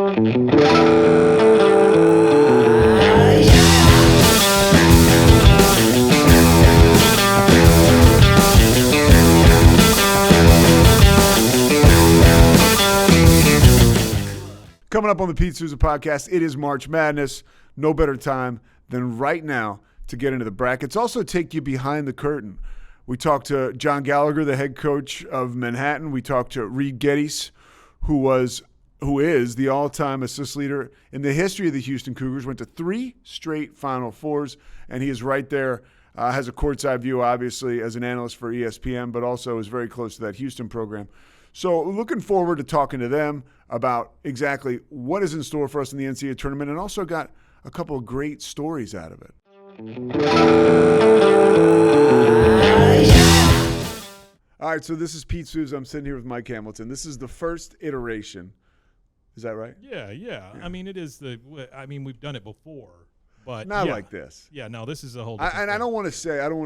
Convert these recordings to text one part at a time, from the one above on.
Coming up on the Pete Sousa podcast, it is March Madness. No better time than right now to get into the brackets. Also take you behind the curtain. We talked to John Gallagher, the head coach of Manhattan. We talked to Reid Gettys, who is the all-time assist leader in the history of the Houston Cougars. Went to 3 straight Final Fours, and he is right there. Has a courtside view, obviously, as an analyst for ESPN, but also is very close to that Houston program. So looking forward to talking to them about exactly what is in store for us in the NCAA Tournament, and also got a couple of great stories out of it. All right, so this is Pete Sousa. I'm sitting here with Mike Hamilton. This is the first iteration. Is that right? Yeah. I mean, we've done it before, but not like this. Yeah, no, this is a whole different thing. I don't want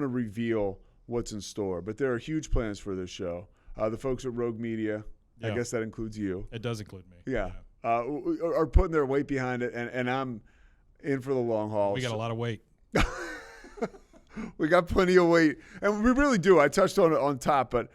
to reveal what's in store, but there are huge plans for this show. The folks at Rogue Media, I guess that includes you. It does include me. Yeah. Are putting their weight behind it, and I'm in for the long haul. We got a lot of weight. We got plenty of weight, and we really do. I touched on it on top, but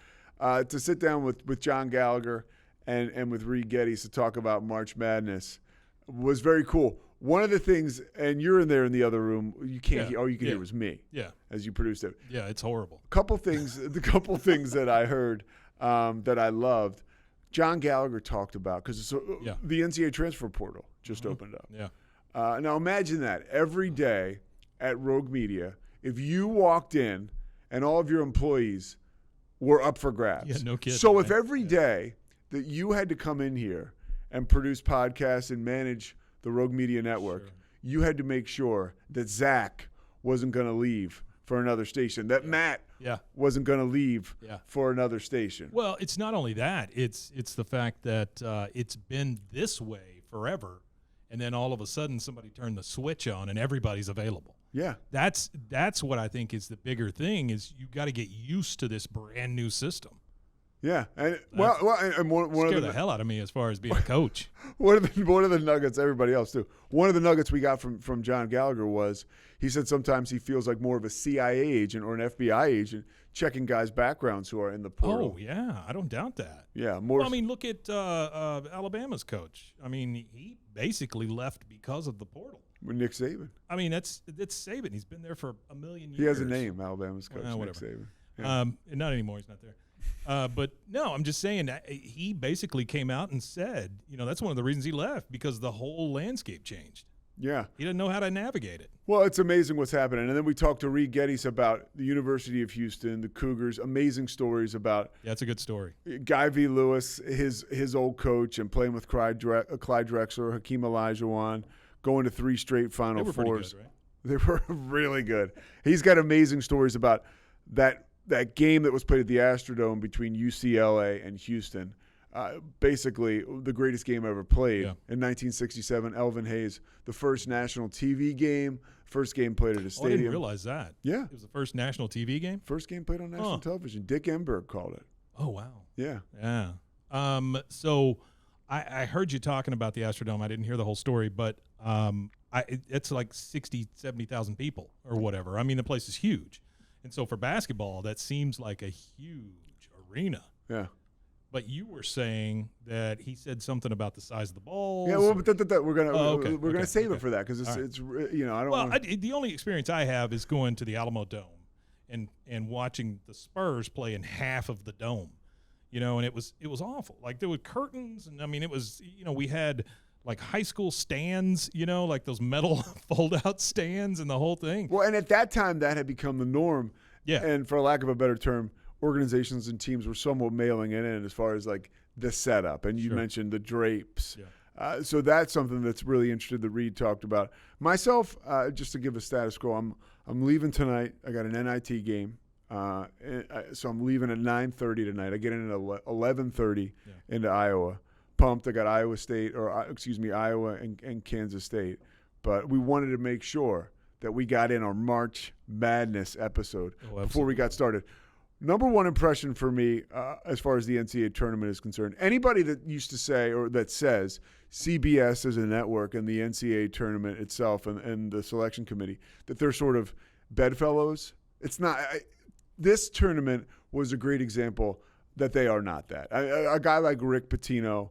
to sit down with John Gallagher and with Reid Gettys to talk about March Madness was very cool. One of the things, and you're in there in the other room, you can't hear. All you can hear was me. Yeah. As you produced it. Yeah, it's horrible. The couple things that I heard that I loved, John Gallagher talked about, because the NCAA transfer portal just opened up. Yeah. Now imagine that every day at Rogue Media, if you walked in and all of your employees were up for grabs. Yeah, no kidding. So if every day that you had to come in here and produce podcasts and manage the Rogue Media Network, you had to make sure that Zach wasn't going to leave for another station, that Matt wasn't going to leave for another station. Well, it's not only that. It's the fact that it's been this way forever, and then all of a sudden somebody turned the switch on and everybody's available. Yeah. That's what I think is the bigger thing, is you got to get used to this brand new system. Yeah, and one scared the hell out of me as far as being a coach. One of the nuggets, everybody else too. One of the nuggets we got from John Gallagher was, he said sometimes he feels like more of a CIA agent or an FBI agent checking guys' backgrounds who are in the portal. Oh yeah, I don't doubt that. Yeah, more. Well, I mean, look at Alabama's coach. I mean, he basically left because of the portal. Nick Saban. I mean, that's Saban. He's been there for a million years. He has a name, Alabama's coach, Nick Saban. Yeah. Not anymore. He's not there. But no, I'm just saying that he basically came out and said, that's one of the reasons he left, because the whole landscape changed. Yeah. He didn't know how to navigate it. Well, it's amazing what's happening. And then we talked to Reid Gettys about the University of Houston, the Cougars, amazing stories about. Yeah, it's a good story. Guy V. Lewis, his old coach, and playing with Clyde Drexler, Hakeem Olajuwon, going to 3 straight Final Fours. Pretty good, right? They were really good. He's got amazing stories about that game that was played at the Astrodome between UCLA and Houston. Basically, the greatest game ever played in 1967. Elvin Hayes, the first national TV game, first game played at a stadium. I didn't realize that. Yeah. It was the first national TV game? First game played on national television. Dick Enberg called it. Oh, wow. Yeah. Yeah. So I heard you talking about the Astrodome. I didn't hear the whole story, but it's like 60, 70,000 people or whatever. I mean, the place is huge. And so for basketball, that seems like a huge arena. Yeah. But you were saying that he said something about the size of the balls. Yeah, well, but we're gonna save it for that, because it's I don't. Well, the only experience I have is going to the Alamo Dome and watching the Spurs play in half of the dome, and it was awful. Like, there were curtains, and I mean, it was we had like high school stands, like those metal fold-out stands and the whole thing. Well, and at that time, that had become the norm. Yeah. And for lack of a better term, organizations and teams were somewhat mailing it in as far as like the setup. And you mentioned the drapes. Yeah. So that's something that's really interesting that Reid talked about. Myself, just to give a status quo, I'm leaving tonight. I got an NIT game. So I'm leaving at 9:30 tonight. I get in at 11:30 into Iowa. Pumped. I got Iowa and Kansas State. But we wanted to make sure that we got in our March Madness episode before we got started. Number one impression for me, as far as the NCAA tournament is concerned, anybody that used to say or that says CBS as a network and the NCAA tournament itself and the selection committee, that they're sort of bedfellows, it's not. This tournament was a great example that they are not that. A guy like Rick Pitino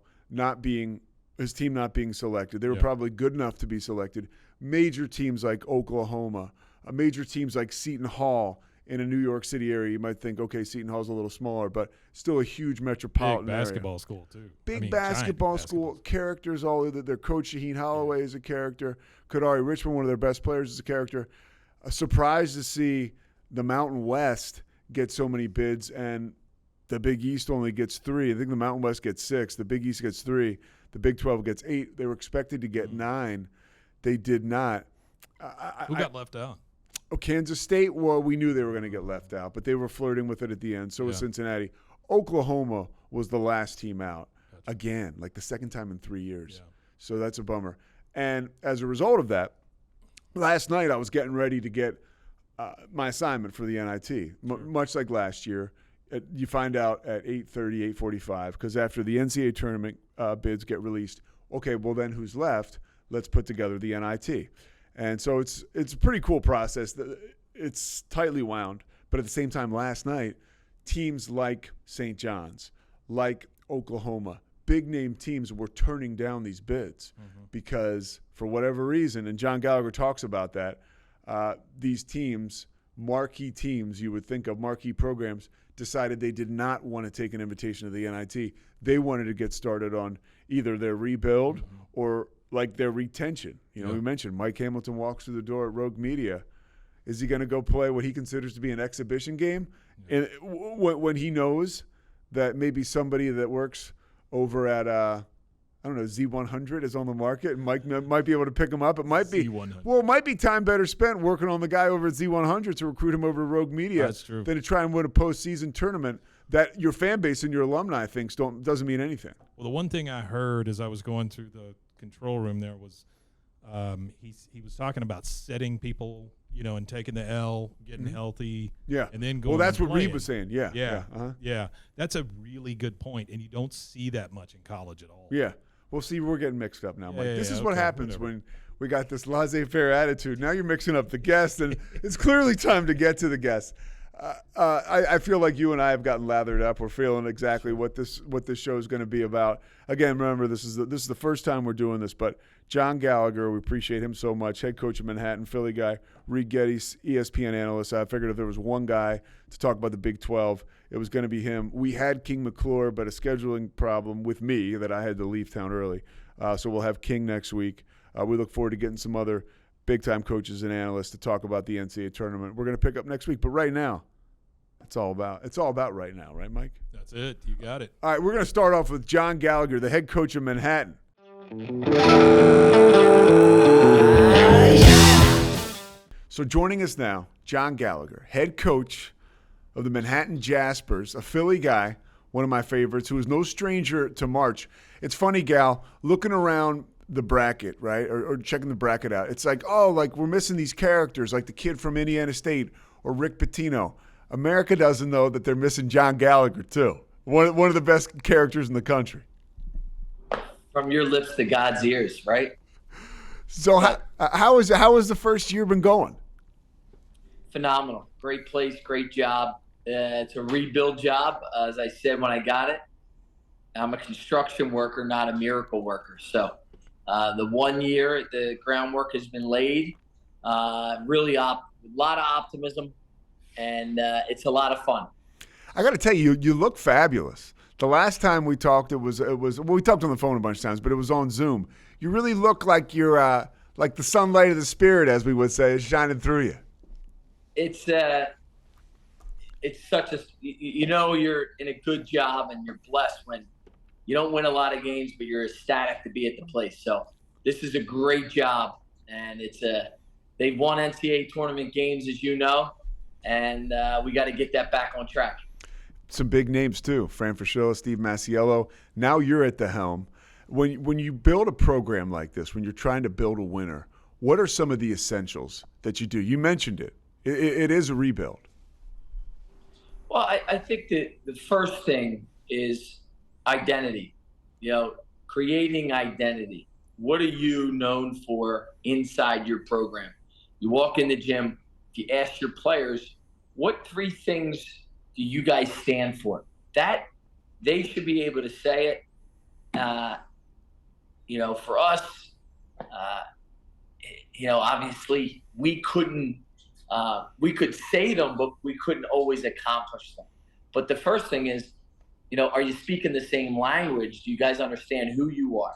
his team not being selected, they were probably good enough to be selected. Major teams like Oklahoma, major teams like Seton Hall in a New York City area, you might think, okay, Seton Hall's a little smaller, but still a huge metropolitan Big basketball school, too. Big basketball school. Characters all over. Their coach, Shaheen Holloway, is a character. Kadari Richmond, one of their best players, is a character. Surprised to see the Mountain West get so many bids, and the Big East only gets 3. I think the Mountain West gets 6. The Big East gets 3. The Big 12 gets 8. They were expected to get 9. They did not. Who got left out? Kansas State, well, we knew they were going to get left out, but they were flirting with it at the end. So was Cincinnati. Oklahoma was the last team out. Gotcha. Again, like the second time in 3 years. Yeah. So that's a bummer. And as a result of that, last night I was getting ready to get my assignment for the NIT, much like last year. You find out at 8:30, 8:45, because after the NCAA tournament bids get released, okay, well then who's left? Let's put together the NIT. And so it's a pretty cool process. It's tightly wound. But at the same time, last night, teams like St. John's, like Oklahoma, big-name teams were turning down these bids because for whatever reason, and John Gallagher talks about that, these teams, marquee teams, you would think of marquee programs, decided they did not want to take an invitation to the NIT. They wanted to get started on either their rebuild or like their retention. We mentioned Mike Hamilton walks through the door at Rogue Media. Is he going to go play what he considers to be an exhibition game? And when he knows that maybe somebody that works over at, Z100 is on the market and Mike might be able to pick him up. It might be Z100. Well, it might be time better spent working on the guy over at Z100 to recruit him over to Rogue Media. That's true. Than to try and win a postseason tournament that your fan base and your alumni thinks doesn't mean anything. Well, the one thing I heard as I was going through the control room there was he was talking about setting people, and taking the L, getting healthy, and then going. Well, that's what playing. Reid was saying. Yeah. That's a really good point, and you don't see that much in college at all. Yeah. Well, see, we're getting mixed up now, Mike. This is what happens when we got this laissez-faire attitude. Now you're mixing up the guest, and it's clearly time to get to the guest. I feel like you and I have gotten lathered up. We're feeling exactly what this show is going to be about. Again, remember, this is the first time we're doing this, but John Gallagher, we appreciate him so much, head coach of Manhattan, Philly guy, Reid Gettys, ESPN analyst. I figured if there was one guy to talk about the Big 12, it was going to be him. We had King McClure, but a scheduling problem with me that I had to leave town early. So we'll have King next week. We look forward to getting some other big-time coaches and analysts to talk about the NCAA tournament. We're going to pick up next week, but right now, it's all about right now, right, Mike? That's it. You got it. All right, we're going to start off with John Gallagher, the head coach of Manhattan. So joining us now, John Gallagher, head coach of the Manhattan Jaspers, a Philly guy, one of my favorites, who is no stranger to March. It's funny, Gal, looking around the bracket, right, or checking the bracket out. It's like, we're missing these characters, like the kid from Indiana State or Rick Pitino. America doesn't know that they're missing John Gallagher, too. One of the best characters in the country. From your lips to God's ears, right? So how has the first year been going? Phenomenal. Great place, great job. It's a rebuild job, as I said when I got it. I'm a construction worker, not a miracle worker. So the 1 year, the groundwork has been laid. Really a lot of optimism, and it's a lot of fun. I got to tell you, you look fabulous. The last time we talked, we talked on the phone a bunch of times, but it was on Zoom. You really look like you're like the sunlight of the spirit, as we would say, is shining through you. It's such a, you're in a good job and you're blessed when you don't win a lot of games, but you're ecstatic to be at the place. So this is a great job, and they've won NCAA tournament games, as you know, and we got to get that back on track. Some big names too, Fran Fraschilla, Steve Masiello. Now you're at the helm. When you build a program like this, when you're trying to build a winner, what are some of the essentials that you do? You mentioned it. It is a rebuild. Well, I think that the first thing is identity, creating identity. What are you known for inside your program? You walk in the gym, if you ask your players, what 3 things do you guys stand for? That they should be able to say it. For us, obviously we couldn't, we could say them, but we couldn't always accomplish them. But the first thing is, are you speaking the same language? Do you guys understand who you are?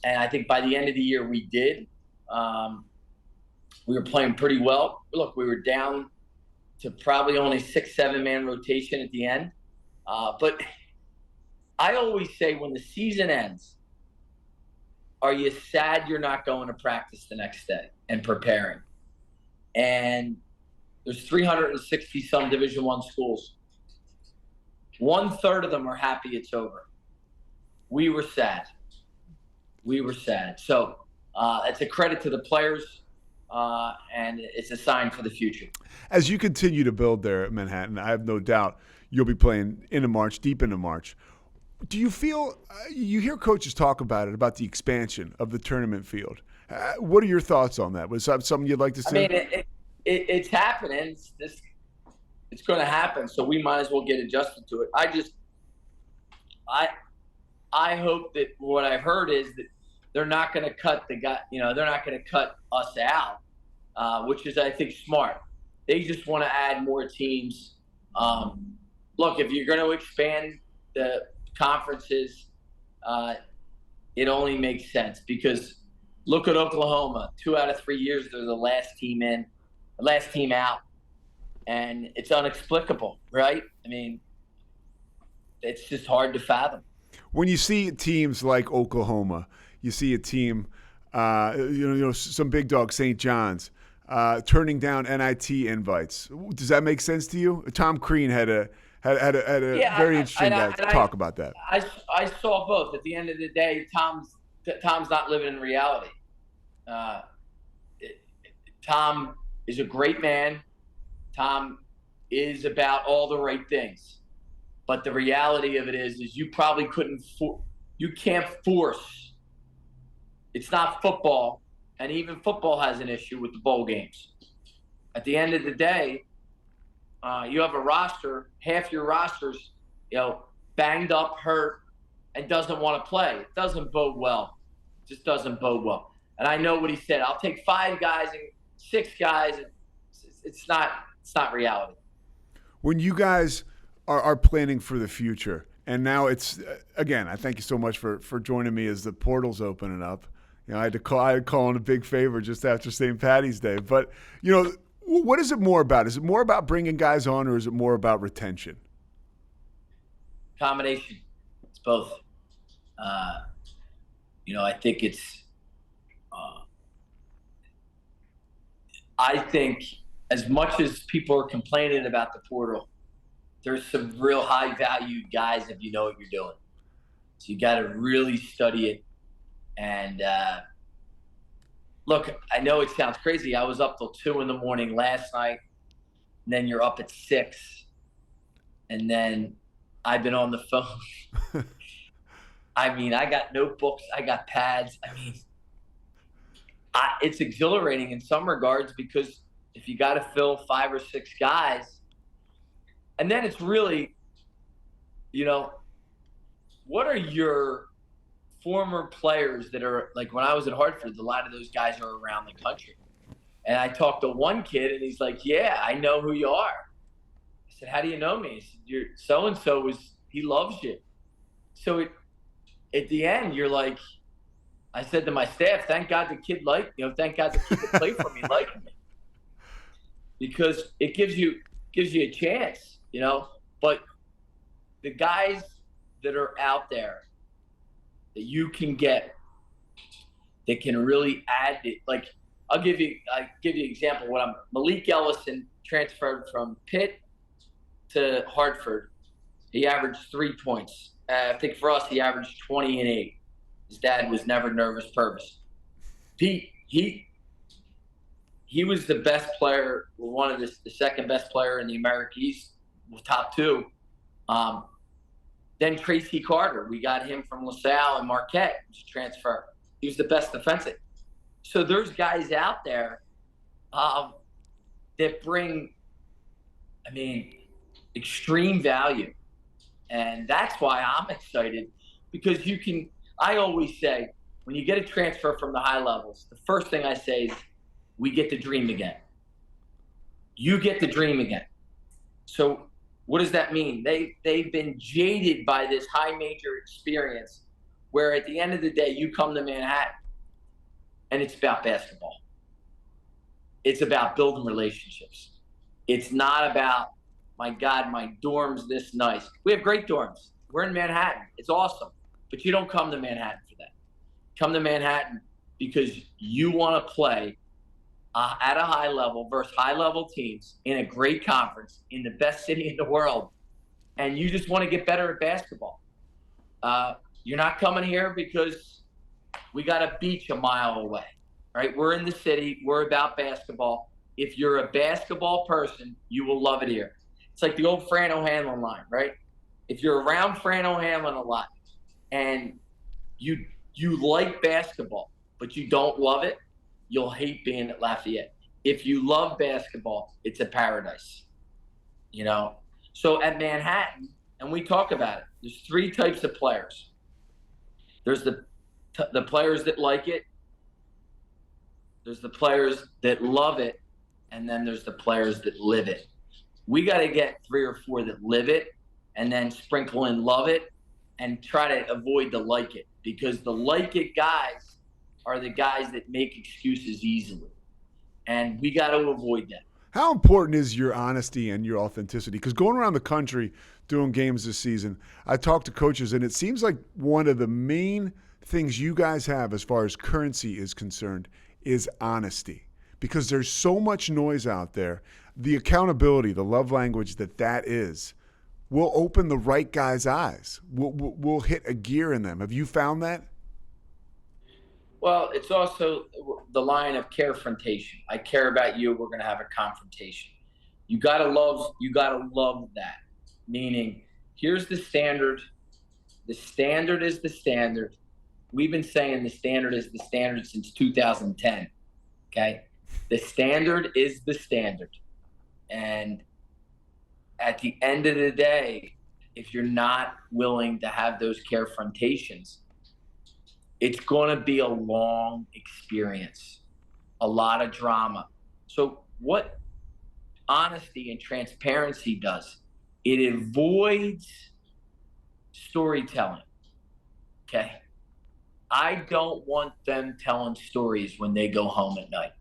And I think by the end of the year we did. We were playing pretty well. Look, we were down to probably only 6-7 man rotation at the end. But I always say when the season ends, are you sad you're not going to practice the next day and preparing? And there's 360 some Division I schools. 1/3 of them are happy it's over. We were sad. So it's a credit to the players, and it's a sign for the future. As you continue to build there at Manhattan, I have no doubt you'll be playing into March, deep into March. Do you feel you hear coaches talk about it, about the expansion of the tournament field? What are your thoughts on that? Was that something you'd like to see? I mean, it's happening. It's going to happen, so we might as well get adjusted to it. I hope that what I've heard is that they're not going to cut the guy. They're not going to cut us out, which is, I think, smart. They just want to add more teams. Look, if you're going to expand the conferences, it only makes sense because look at Oklahoma. 2 out of 3 years, they're the last team in, the last team out, and it's inexplicable, right? I mean, it's just hard to fathom. When you see teams like Oklahoma, you see a team, some big dog, St. John's, turning down NIT invites. Does that make sense to you? Tom Crean had a very interesting talk about that. I saw both. At the end of the day, Tom's not living in reality. Tom is a great man. Tom is about all the right things. But the reality of it is you probably you can't force. It's not football, and even football has an issue with the bowl games. At the end of the day, you have a roster, half your roster's, banged up, hurt, and doesn't want to play. It doesn't bode well. It just doesn't bode well. And I know what he said. I'll take 5 guys and 6 guys. It's not reality. When you guys are planning for the future, and now it's, again, I thank you so much for joining me as the portal's opening up. I had to call in a big favor just after St. Patty's Day. But, what is it more about? Is it more about bringing guys on, or is it more about retention? Combination. It's both. I think it's I think as much as people are complaining about the portal, there's some real high-valued guys if you know what you're doing. So you got to really study it. And look, I know it sounds crazy. I was up till 2 a.m. last night, and then you're up at 6, and then I've been on the phone. I mean, I got notebooks, I got pads. I mean, it's exhilarating in some regards because if you got to fill 5 or 6 guys, and then it's really, what are your former players that are like when I was at Hartford, a lot of those guys are around the country. And I talked to one kid and he's like, yeah, I know who you are. I said, how do you know me? He said, you're so-and-so he loves you. So at the end, you're like, I said to my staff, thank God the kid thank God the kid that played for me liked me. Because it gives you a chance, but the guys that are out there that you can get that can really add it. Like I'll give you an example. Malik Ellison transferred from Pitt to Hartford. He averaged 3 points. I think for us, he averaged 20 and 8. His dad was never nervous purpose. Pete, he was the best player, the second best player in the America East top two. Then Tracy Carter, we got him from LaSalle and Marquette to transfer. He was the best defensive. So there's guys out there that bring, extreme value. And that's why I'm excited, because I always say, when you get a transfer from the high levels, the first thing I say is, we get to dream again. You get to dream again. So what does that mean? They've been jaded by this high major experience where at the end of the day, you come to Manhattan and it's about basketball. It's about building relationships. It's not about, my God, my dorm's this nice. We have great dorms. We're in Manhattan. It's awesome. But you don't come to Manhattan for that. Come to Manhattan because you want to play at a high level versus high level teams in a great conference in the best city in the world. And you just want to get better at basketball. You're not coming here because we got a beach a mile away, right? We're in the city. We're about basketball. If you're a basketball person, you will love it here. It's like the old Fran O'Hanlon line, right? If you're around Fran O'Hanlon a lot and you like basketball, but you don't love it, you'll hate being at Lafayette. If you love basketball, it's a paradise, you know? So at Manhattan, and we talk about it, there's three types of players. There's the players that like it, there's the players that love it, and then there's the players that live it. We got to get 3 or 4 that live it, and then sprinkle in love it, and try to avoid the like it, because the like it guys are the guys that make excuses easily, and we got to avoid that. How important is your honesty and your authenticity? Because going around the country doing games this season, I talked to coaches, and it seems like one of the main things you guys have as far as currency is concerned is honesty. Because there's so much noise out there. The accountability, the love language that is, will open the right guy's eyes. We'll hit a gear in them. Have you found that? Well, it's also the line of carefrontation. I care about you. We're going to have a confrontation. You got to love that. Meaning, here's the standard. The standard is the standard. We've been saying the standard is the standard since 2010. Okay? The standard is the standard. And at the end of the day, if you're not willing to have those carefrontations, it's going to be a long experience, a lot of drama. So what honesty and transparency does, it avoids storytelling, okay? I don't want them telling stories when they go home at night.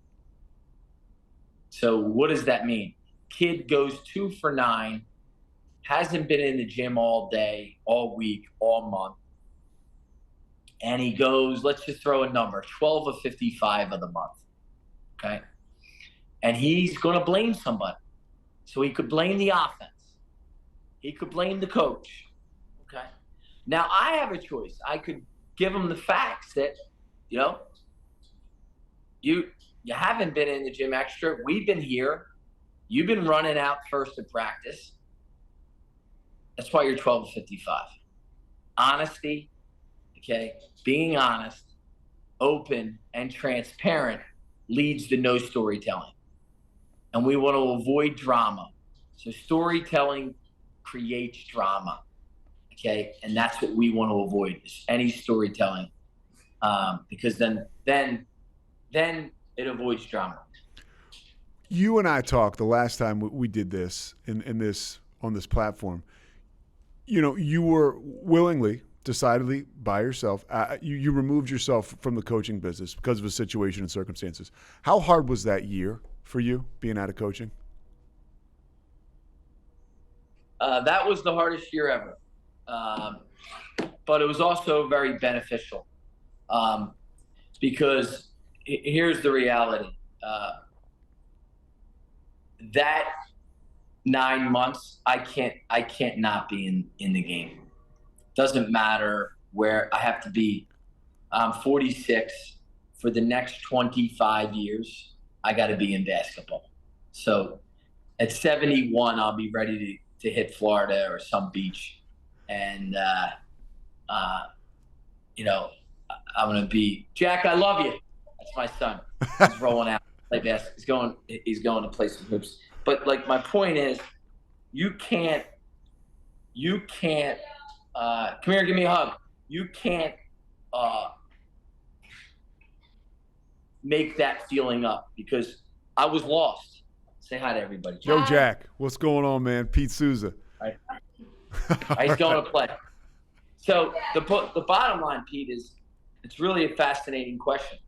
So what does that mean? Kid goes 2 for 9, hasn't been in the gym all day, all week, all month. And he goes, let's just throw a number, 12 of 55 of the month, okay? And he's going to blame somebody. So he could blame the offense. He could blame the coach, okay? Now, I have a choice. I could give him the facts that, you know, you haven't been in the gym extra. We've been here. You've been running out first at practice. That's why you're 12 of 55. Honesty. Okay, being honest, open, and transparent leads to no storytelling. And we want to avoid drama. So storytelling creates drama. Okay, and that's what we want to avoid, is any storytelling, because then it avoids drama. You and I talked the last time we did this on this platform. You know, you were willingly, decidedly by yourself, you removed yourself from the coaching business because of a situation and circumstances. How hard was that year for you, being out of coaching? That was the hardest year ever. But it was also very beneficial, because here's the reality. That 9 months, I can't not be in the game. Doesn't matter where I have to be. I'm 46. For the next 25 years, I got to be in basketball. So at 71, I'll be ready to hit Florida or some beach. And, you know, I'm going to be, Jack, I love you. That's my son. He's rolling out. Like that. He's going to play some hoops. But like, my point is, you can't, come here, give me a hug. You can't make that feeling up, because I was lost. Say hi to everybody. Yo, Jack, what's going on, man? Pete Sousa. Right. He's going to play. So the bottom line, Pete, is it's really a fascinating question.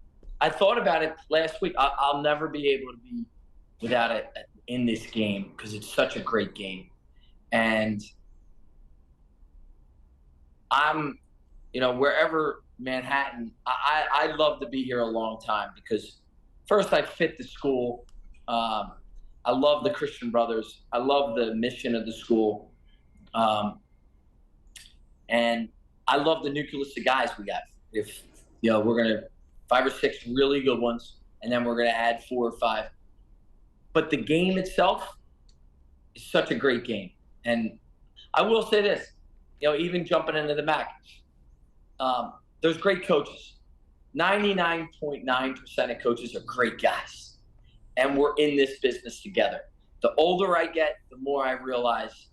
I thought about it last week. I'll never be able to be without it in this game, because it's such a great game. And I'm, you know, wherever Manhattan, I'd love to be here a long time, because first I fit the school. I love the Christian Brothers. I love the mission of the school. And I love the nucleus of guys we got. If, you know, we're going to 5 or 6 really good ones, and then we're going to add 4 or 5. But the game itself is such a great game. And I will say this, you know, even jumping into the MAC, there's great coaches. 99.9% of coaches are great guys. And we're in this business together. The older I get, the more I realize,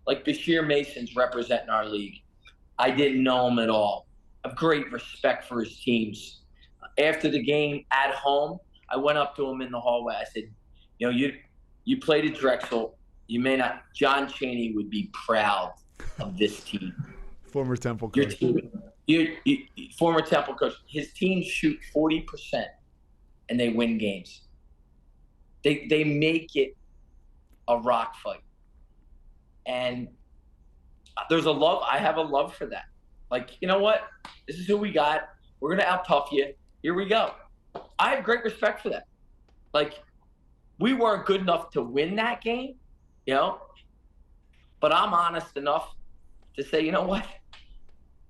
like Bashir Mason's representing our league. I didn't know him at all. I have great respect for his teams. After the game at home, I went up to him in the hallway. I said, you know, you played at Drexel. You may not. John Chaney would be proud of this team. Former Temple coach. Former Temple coach. His teams shoot 40%, and they win games. They make it a rock fight. And there's a love. I have a love for that. Like, you know what? This is who we got. We're going to out-tough you. Here we go. I have great respect for that. Like, we weren't good enough to win that game, you know, but I'm honest enough to say, you know what?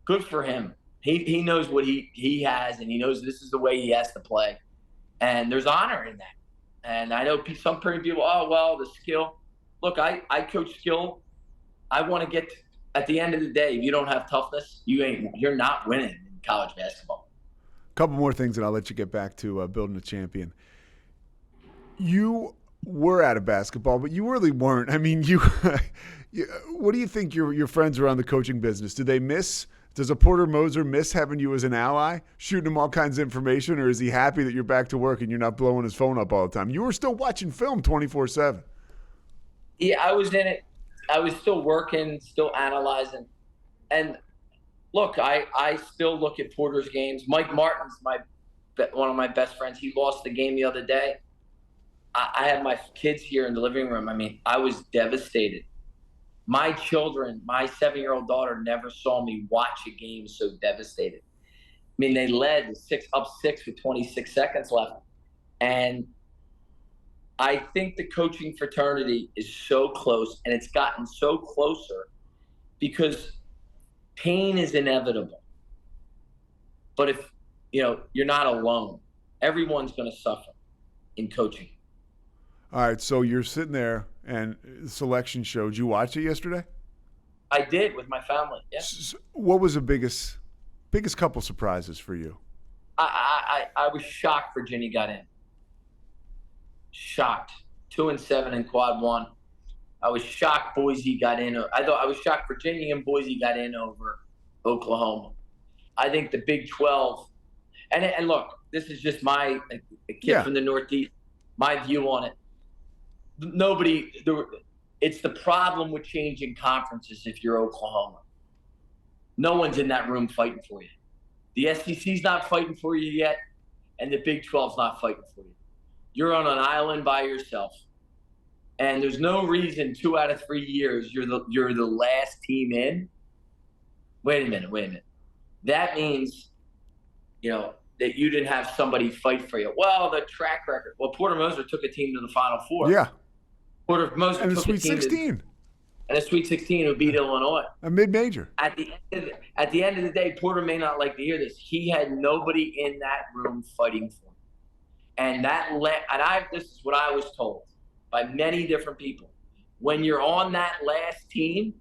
Good for him. He knows what he has, and he knows this is the way he has to play. And there's honor in that. And I know some people, oh, well, the skill. Look, I coach skill. I want to get at the end of the day, if you don't have toughness, you're not winning in college basketball. A couple more things, and I'll let you get back to building a champion. You were out of basketball, but you really weren't. I mean, what do you think your friends around the coaching business, do they miss? Does a Porter Moser miss having you as an ally, shooting him all kinds of information, or is he happy that you're back to work and you're not blowing his phone up all the time? You were still watching film 24/7. Yeah, I was in it. I was still working, still analyzing. And look, I still look at Porter's games. Mike Martin's one of my best friends. He lost the game the other day. I had my kids here in the living room. I mean, I was devastated. My children, my 7-year-old daughter never saw me watch a game so devastated. I mean, they led up 6 with 26 seconds left. And I think the coaching fraternity is so close, and it's gotten so closer because pain is inevitable. But if, you know, you're not alone, everyone's going to suffer in coaching. All right, so you're sitting there, and the selection show. Did you watch it yesterday? I did, with my family. Yeah. What was the biggest couple surprises for you? I was shocked Virginia got in. Shocked. 2-7 in quad one. I was shocked Boise got in. I was shocked Virginia and Boise got in over Oklahoma. I think the Big 12, and look, this is just a kid from the Northeast, my view on it. It's the problem with changing conferences if you're Oklahoma. No one's in that room fighting for you. The SEC's not fighting for you yet, and the Big 12's not fighting for you. You're on an island by yourself. And there's no reason 2 out of 3 years you're the last team in. Wait a minute. That means, you know, that you didn't have somebody fight for you. Well, the track record. Well, Porter Moser took a team to the Final Four. Yeah. Porter Moser and took the Sweet 16. And a Sweet 16 who beat Illinois. A mid-major. At the end of the day, Porter may not like to hear this. He had nobody in that room fighting for him. And this is what I was told by many different people. when you're on that last team,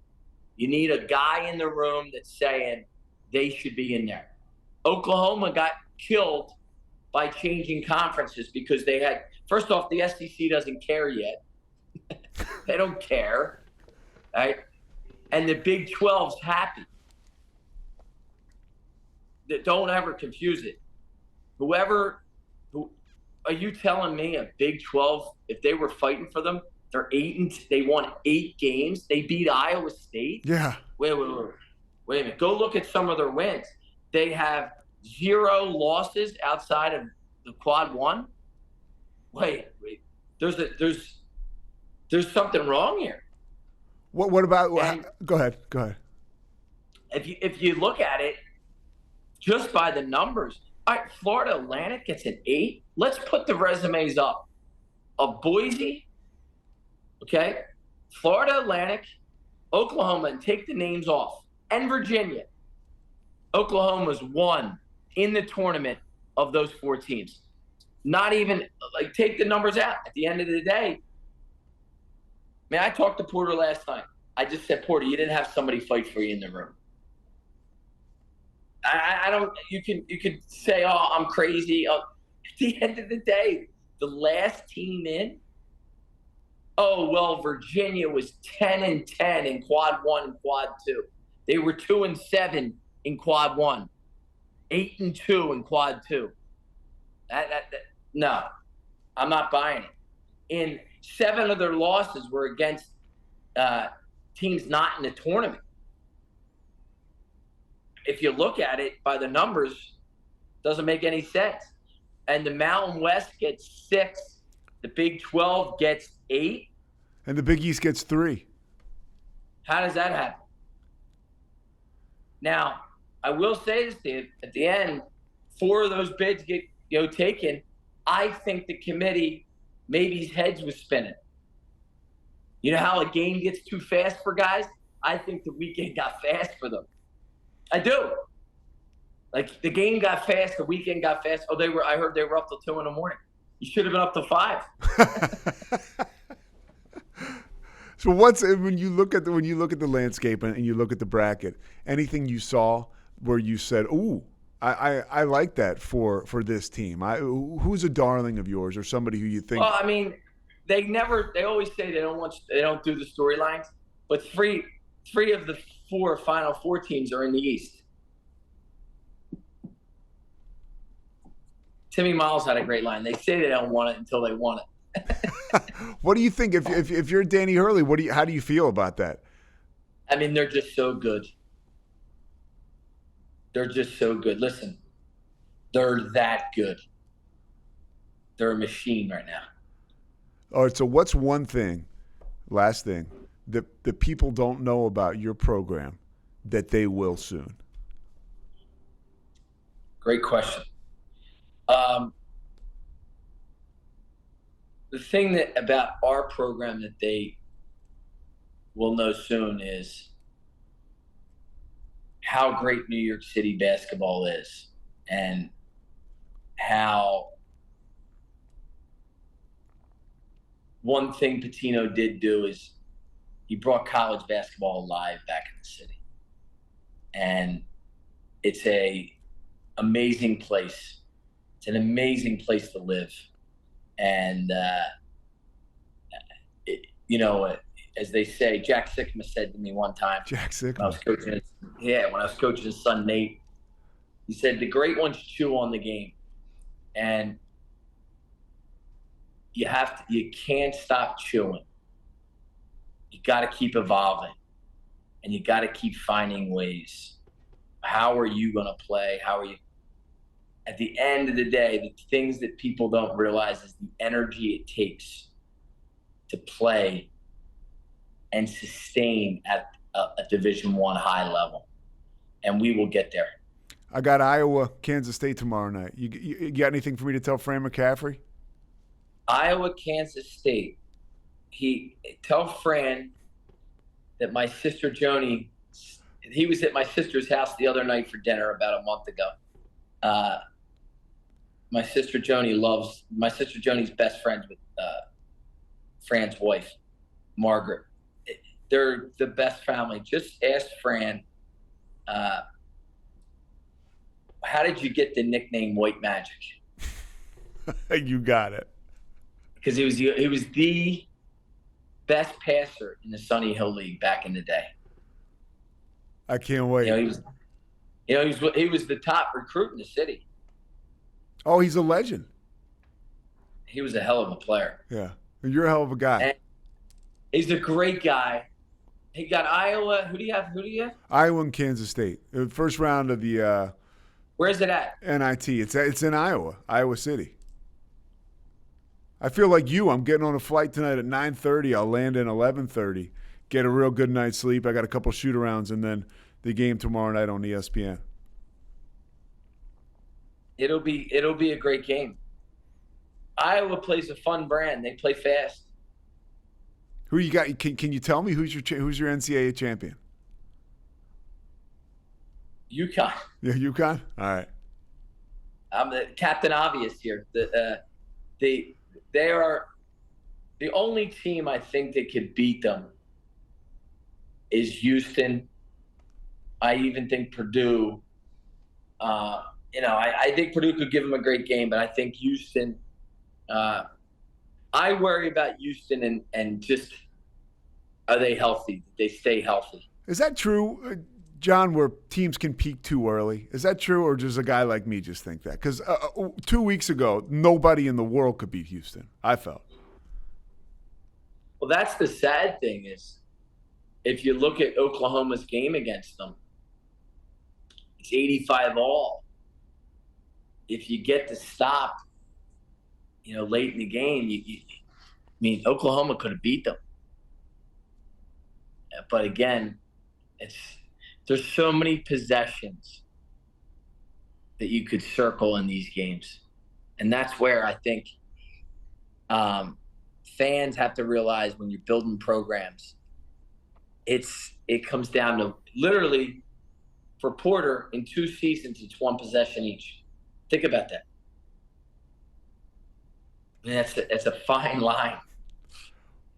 you need a guy in the room that's saying they should be in there. Oklahoma got killed by changing conferences because they had, first off, the SEC doesn't care yet. They don't care, right? And the Big 12's happy. Don't ever confuse it. Who are you telling me a Big 12, if they were fighting for them, they won 8 games. They beat Iowa State. Yeah. Wait a minute. Go look at some of their wins. They have 0 losses outside of the quad 1. Wait. There's something wrong here. What about? Go ahead. If you look at it, just by the numbers, all right, Florida Atlantic gets an 8. Let's put the resumes up of Boise. Okay, Florida Atlantic, Oklahoma, and take the names off, and Virginia. Oklahoma's won in the tournament of those 4 teams. Not even, take the numbers out. At the end of the day, man, I talked to Porter last night. I just said, Porter, you didn't have somebody fight for you in the room. I don't, you can say, oh, I'm crazy. At the end of the day, the last team in, oh, well, Virginia was 10-10 in quad 1 and quad 2. They were 2-7 in quad 1, 8-2 in quad 2. No, I'm not buying it. And 7 of their losses were against teams not in the tournament. If you look at it by the numbers, doesn't make any sense. And the Mountain West gets 6, the Big 12 gets 8, and the Big East gets 3. How does that happen? Now, I will say this, Dave, at the end, 4 of those bids get taken. I think the committee, maybe his heads was spinning. You know how a game gets too fast for guys? I think the weekend got fast for them. I do. Like, the game got fast, the weekend got fast. Oh, I heard they were up till 2 in the morning. You should have been up to 5. So when you look at the landscape and you look at the bracket, anything you saw where you said, "Ooh, I like that for this team"? Who's a darling of yours or somebody who you think? Well, I mean, they always say they don't do the storylines, but three of the 4 Final Four teams are in the East. Timmy Miles had a great line. They say they don't want it until they want it. What do you think if you're Danny Hurley? How do you feel about that? I mean, they're just so good. They're just so good. Listen, they're that good. They're a machine right now. All right. So what's one thing, last thing, that people don't know about your program that they will soon? Great question. The thing about our program that they will know soon is how great New York City basketball is, and how one thing Pitino did do is he brought college basketball alive back in the city. And it's an amazing place. It's an amazing place to live. And, as they say, Jack Sikma said to me one time. Jack Sikma. When I was coaching his son, Nate, he said, the great ones chew on the game. And you can't stop chewing. You got to keep evolving, and you got to keep finding ways. How are you going to play? How are you? At the end of the day, the things that people don't realize is the energy it takes to play and sustain at a Division I high level. And we will get there. I got Iowa, Kansas State tomorrow night. You got anything for me to tell Fran McCaffrey? Iowa, Kansas State. Tell Fran that my sister Joni, he was at my sister's house the other night for dinner about a month ago. My sister Joni's best friends with Fran's wife, Margaret. they're the best family. Just ask Fran, how did you get the nickname White Magic? You got it. Because he was the best passer in the Sunny Hill League back in the day. I can't wait. He was the top recruit in the city. Oh, he's a legend. He was a hell of a player. Yeah, you're a hell of a guy. And he's a great guy. He got Iowa. Who do you have? Iowa and Kansas State. The first round of the where's it at? NIT. It's in Iowa City. I feel like you. I'm getting on a flight tonight at 9:30. I'll land at 11:30. Get a real good night's sleep. I got a couple shoot-arounds, and then the game tomorrow night on ESPN. It'll be a great game. Iowa plays a fun brand. They play fast. Who you got? Can you tell me who's your NCAA champion? UConn. Yeah, UConn. All right. I'm the Captain Obvious here. They are the only team I think that could beat them is Houston. I even think Purdue. I think Purdue could give them a great game, but I think Houston. I worry about Houston and just are they healthy? Did they stay healthy? Is that true, John, where teams can peak too early? Is that true, or does a guy like me just think that? Because 2 weeks ago, nobody in the world could beat Houston, I felt. Well, that's the sad thing is if you look at Oklahoma's game against them, it's 85-all. If you get to stop, late in the game, Oklahoma could have beat them. But again, there's so many possessions that you could circle in these games. And that's where I think fans have to realize when you're building programs, it comes down to literally for Porter in 2 seasons, it's 1 possession each. Think about that. That's a fine line.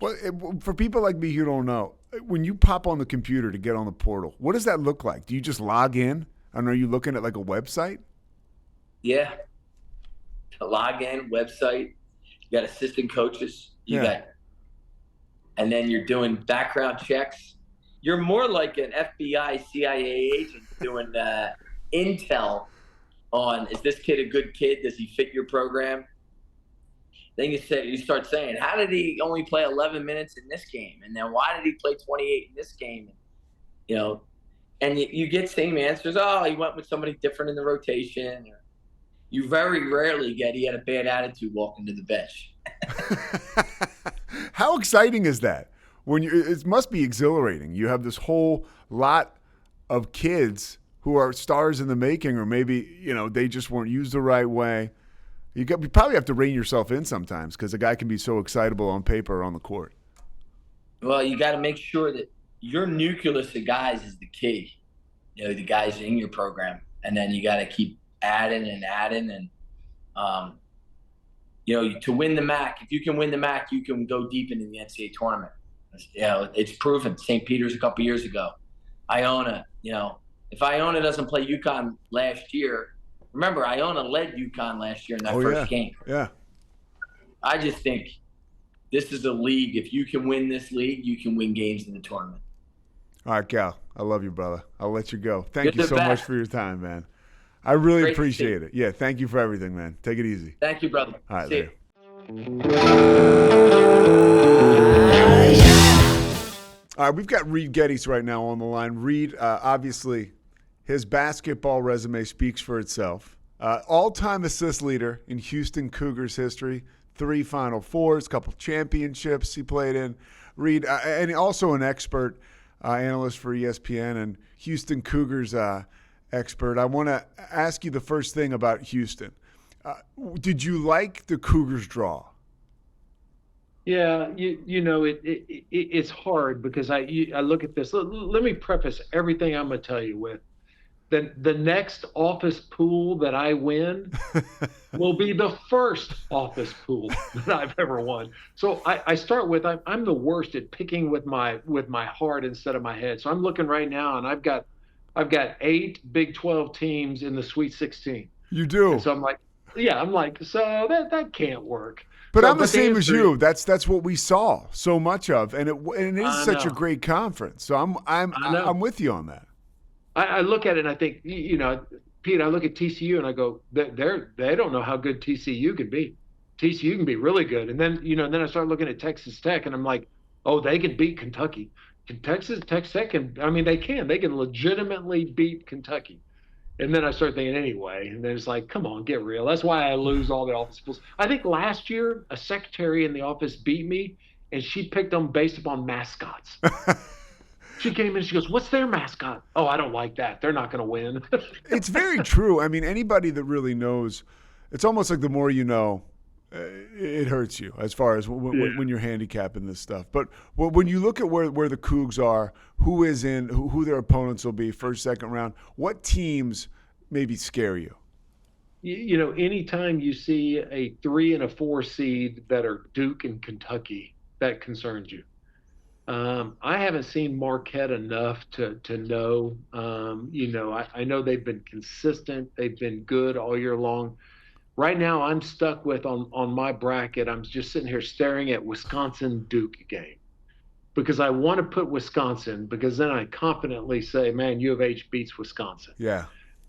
But for people like me who don't know, when you pop on the computer to get on the portal, what does that look like? Do you just log in? And are you looking at like a website? Yeah. A log in, website. You got assistant coaches. And then you're doing background checks. You're more like an FBI, CIA agent doing intel on, is this kid a good kid? Does he fit your program? Then you start saying, how did he only play 11 minutes in this game? And then why did he play 28 in this game? And you get same answers. Oh, he went with somebody different in the rotation. You very rarely get he had a bad attitude walking to the bench. How exciting is that? It must be exhilarating. You have this whole lot of kids who are stars in the making, or maybe they just weren't used the right way. You probably have to rein yourself in sometimes because a guy can be so excitable on paper or on the court. Well, you got to make sure that your nucleus of guys is the key. The guys in your program, and then you got to keep adding and to win the MAC. If you can win the MAC, you can go deep into the NCAA tournament. It's proven. St. Peter's a couple years ago. Iona. If Iona doesn't play UConn last year. Remember, Iona led UConn last year in that first game. Yeah. I just think this is a league. If you can win this league, you can win games in the tournament. All right, Cal. I love you, brother. I'll let you go. Thank you so best. much for your time, man. I really Great appreciate it. Yeah, thank you for everything, man. Take it easy. Thank you, brother. All right, See later. All right, we've got Reid Gettys right now on the line. Reid, obviously, his basketball resume speaks for itself. All-time assist leader in Houston Cougars history, 3 Final Fours, couple championships he played in. Reid, and also an expert analyst for ESPN and Houston Cougars expert. I want to ask you the first thing about Houston. Did you like the Cougars draw? Yeah, it's hard because I look at this. Let me preface everything I'm going to tell you with the next office pool that I win will be the first office pool that I've ever won. So I start with, I'm the worst at picking with my heart instead of my head. So I'm looking right now, and I've got 8 Big 12 teams in the Sweet 16. You do. And so I'm like, so that can't work. But so, I'm the same as you. is, That's what we saw so much of, and it is such a great conference. So I'm with you on that. I look at it and I think, Pete, I look at TCU and I go, they don't know how good TCU can be. TCU can be really good. And then, then I start looking at Texas Tech and I'm like, oh, they can beat Kentucky. Texas Tech they can legitimately beat Kentucky. And then I start thinking anyway, and then it's like, come on, get real. That's why I lose all the office pools. I think last year a secretary in the office beat me, and she picked them based upon mascots. She came in, she goes, what's their mascot? Oh, I don't like that. They're not going to win. It's very true. I mean, anybody that really knows, it's almost like the more you know, it hurts you as far as when you're handicapping this stuff. But when you look at where the Cougs are, who is in, who their opponents will be, first, second round, what teams maybe scare you? Anytime you see a 3 and a 4 seed that are Duke and Kentucky, that concerns you. I haven't seen Marquette enough to know. I know they've been consistent. They've been good all year long. Right now, I'm stuck with on my bracket. I'm just sitting here staring at Wisconsin-Duke game because I want to put Wisconsin because then I confidently say, man, U of H beats Wisconsin. Yeah.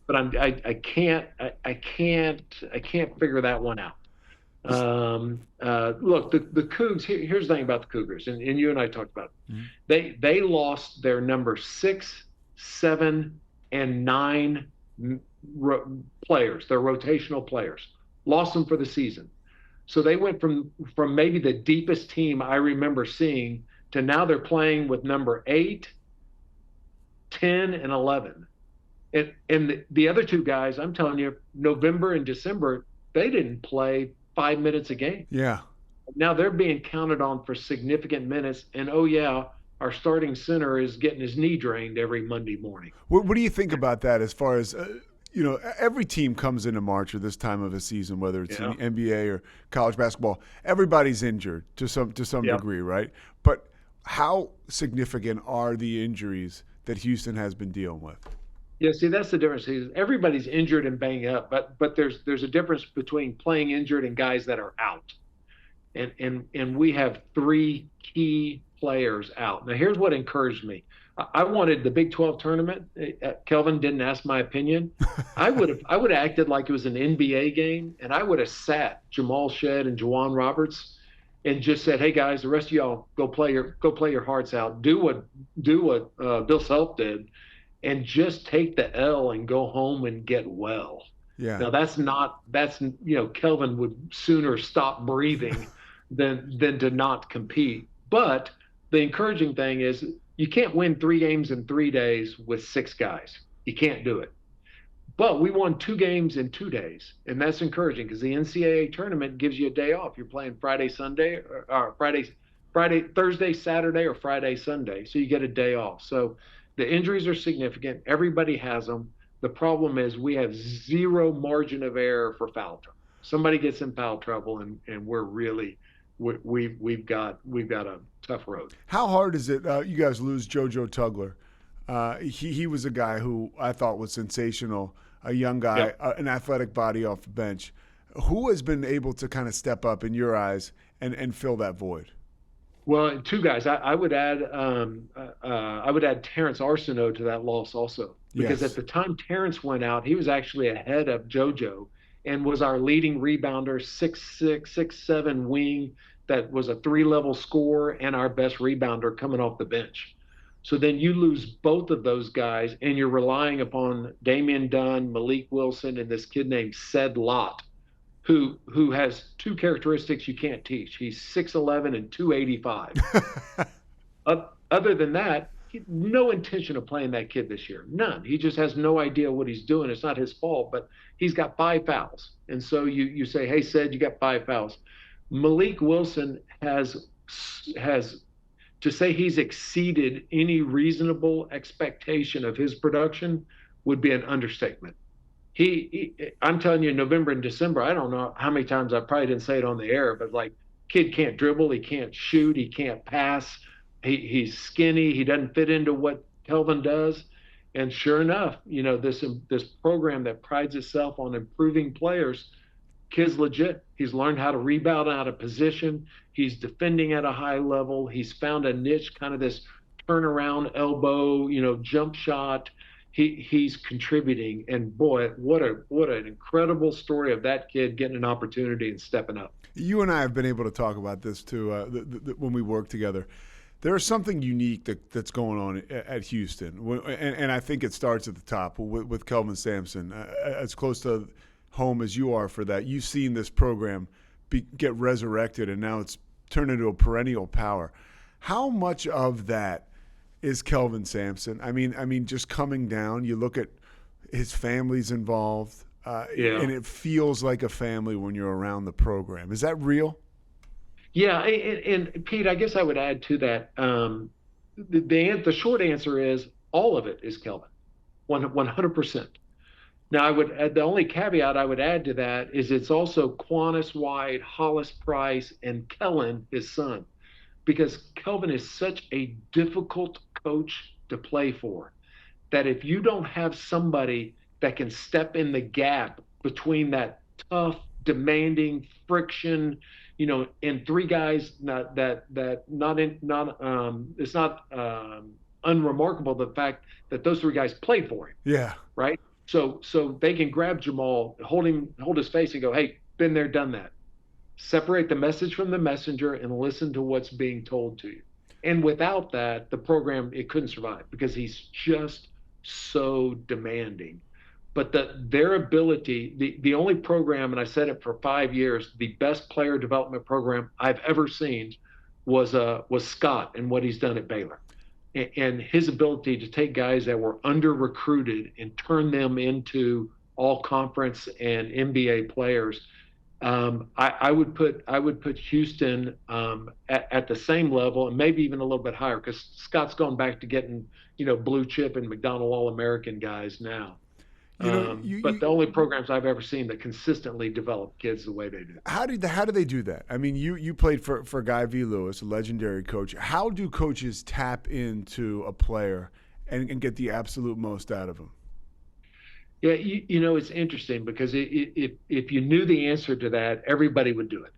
But I can't figure that one out. Look, the Cougs. Here's the thing about the Cougars, and you and I talked about it. Mm-hmm. They lost their number 6, 7, and 9 players. Their rotational players lost them for the season. So they went from maybe the deepest team I remember seeing to now they're playing with number 8, 10, and 11. And the other 2 guys, I'm telling you, November and December, they didn't play 5 minutes a game. Yeah. Now they're being counted on for significant minutes. And, oh, yeah, our starting center is getting his knee drained every Monday morning. What do you think about that as far as, every team comes into March or this time of a season, whether it's in the NBA or college basketball, everybody's injured to some degree, right? But how significant are the injuries that Houston has been dealing with? Yeah, see, that's the difference. Everybody's injured and banged up, but there's a difference between playing injured and guys that are out. And we have 3 key players out. Now, here's what encouraged me. I wanted the Big 12 tournament. Kelvin didn't ask my opinion. I would have acted like it was an NBA game, and I would have sat Jamal Shedd and Juwan Roberts and just said, "Hey guys, the rest of y'all go play your hearts out. Do what Bill Self did." And just take the L and go home and get well. Yeah. Now Kelvin would sooner stop breathing than to not compete. But the encouraging thing is you can't win 3 games in 3 days with 6 guys. You can't do it. But we won 2 games in 2 days, and that's encouraging because the NCAA tournament gives you a day off. You're playing Friday, Sunday, or Thursday, Saturday, or Friday, Sunday, so you get a day off. So the injuries are significant. Everybody has them. The problem is we have 0 margin of error for foul trouble. Somebody gets in foul trouble, and we're really we've got a tough road. How hard is it? You guys lose JoJo Tugler. He was a guy who I thought was sensational, a young guy, an athletic body off the bench. Who has been able to kind of step up in your eyes and fill that void? Well, 2 guys. I would add Terrence Arsenault to that loss also, because at the time Terrence went out, he was actually ahead of JoJo and was our leading rebounder, 6'6", 6'7" wing that was a 3-level scorer and our best rebounder coming off the bench. So then you lose both of those guys, and you're relying upon Damian Dunn, Malik Wilson, and this kid named Ced Lott, who has 2 characteristics you can't teach. He's 6'11" and 285. Other than that, no intention of playing that kid this year. None. He just has no idea what he's doing. It's not his fault, but he's got 5 fouls. And so you say, hey, Ced, you got 5 fouls. Malik Wilson has to say he's exceeded any reasonable expectation of his production would be an understatement. I'm telling you, November and December, I don't know how many times, I probably didn't say it on the air, but like, kid can't dribble, he can't shoot, he can't pass, he's skinny, he doesn't fit into what Kelvin does. And sure enough, this program that prides itself on improving players, kid's legit. He's learned how to rebound out of position. He's defending at a high level. He's found a niche, kind of this turnaround elbow, jump shot. He's contributing, and boy, what an incredible story of that kid getting an opportunity and stepping up. You and I have been able to talk about this too when we work together. There's something unique that's going on at Houston, and I think it starts at the top with Kelvin Sampson. As close to home as you are for that, you've seen this program get resurrected, and now it's turned into a perennial power. How much of that is Kelvin Sampson? I mean, just coming down, you look at his family's involved, and it feels like a family when you're around the program. Is that real? Yeah, and Pete, I guess I would add to that. The short answer is all of it is Kelvin, 100%. Now, I would add, the only caveat I would add to that is it's also Quantas White, Hollis Price, and Kellen, his son, because Kelvin is such a difficult coach to play for, that if you don't have somebody that can step in the gap between that tough, demanding friction, and three guys it's not unremarkable the fact that those three guys played for him. Yeah. Right. So they can grab Jamal, hold his face, and go, "Hey, been there, done that." Separate the message from the messenger and listen to what's being told to you. And without that, the program, it couldn't survive, because he's just so demanding. But their ability, the only program, and I said it for 5 years, the best player development program I've ever seen was Scott and what he's done at Baylor. And his ability to take guys that were under-recruited and turn them into all-conference and NBA players. I would put Houston at the same level, and maybe even a little bit higher, because Scott's gone back to getting blue chip and McDonald All-American guys now. But the only programs I've ever seen that consistently develop kids the way they do. How do they do that? I mean, you played for Guy V. Lewis, a legendary coach. How do coaches tap into a player and get the absolute most out of him? Yeah, it's interesting, because if you knew the answer to that, everybody would do it,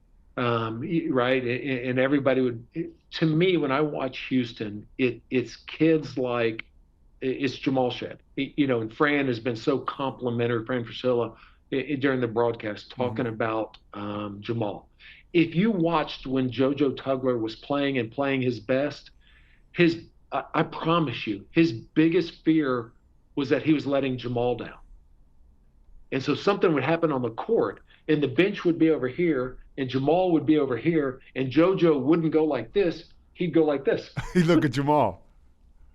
right? And everybody would. To me, when I watch Houston, it's kids like. It's Jamal Shed, and Fran has been so complimentary, Fran Priscilla, during the broadcast, talking about Jamal. If you watched when JoJo Tugler was playing his best, I promise you, his biggest fear was that he was letting Jamal down. And so something would happen on the court, and the bench would be over here, and Jamal would be over here, and JoJo wouldn't go like this, he'd go like this. He'd look at Jamal.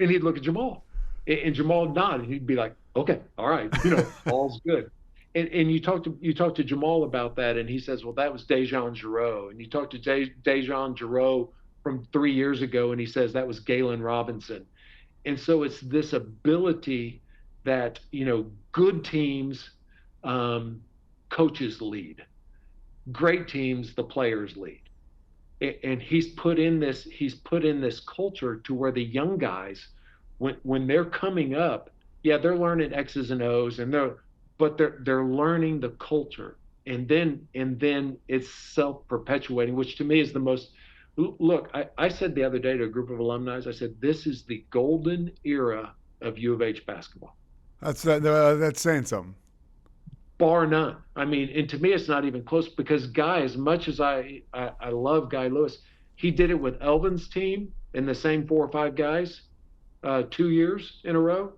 And he'd look at Jamal. And Jamal nodded. He'd be like, "Okay, all right, all's good." And you talk to Jamal about that, and he says, "Well, that was Dejan Giroux." And you talk to Dejan Giroux from 3 years ago, and he says that was Galen Robinson. And so it's this ability that good teams, coaches lead. Great teams, the players lead. And he's put in this culture to where the young guys, when they're coming up, they're learning X's and O's, but they're learning the culture, and then it's self-perpetuating, which to me is the most. Look, I said the other day to a group of alumni, I said, this is the golden era of U of H basketball. That's saying something. Bar none. I mean, and to me, it's not even close, because Guy, as much as I love Guy Lewis, he did it with Elvin's team and the same 4 or 5 guys. 2 years in a row.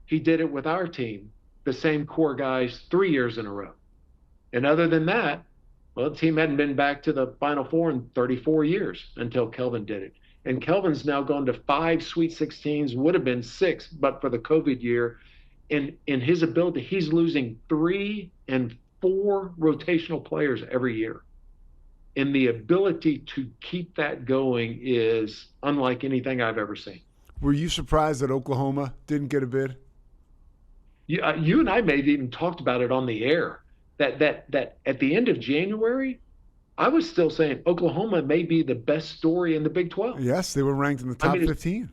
He did it with our team, the same core guys, 3 years in a row. And other than that, well, the team hadn't been back to the Final Four in 34 years until Kelvin did it. And Kelvin's now gone to 5 Sweet 16s, would have been 6, but for the COVID year. And in his ability, he's losing 3 and 4 rotational players every year. And the ability to keep that going is unlike anything I've ever seen. Were you surprised that Oklahoma didn't get a bid? You and I may have even talked about it on the air, that at the end of January, I was still saying Oklahoma may be the best story in the Big 12. Yes, they were ranked in the top 15.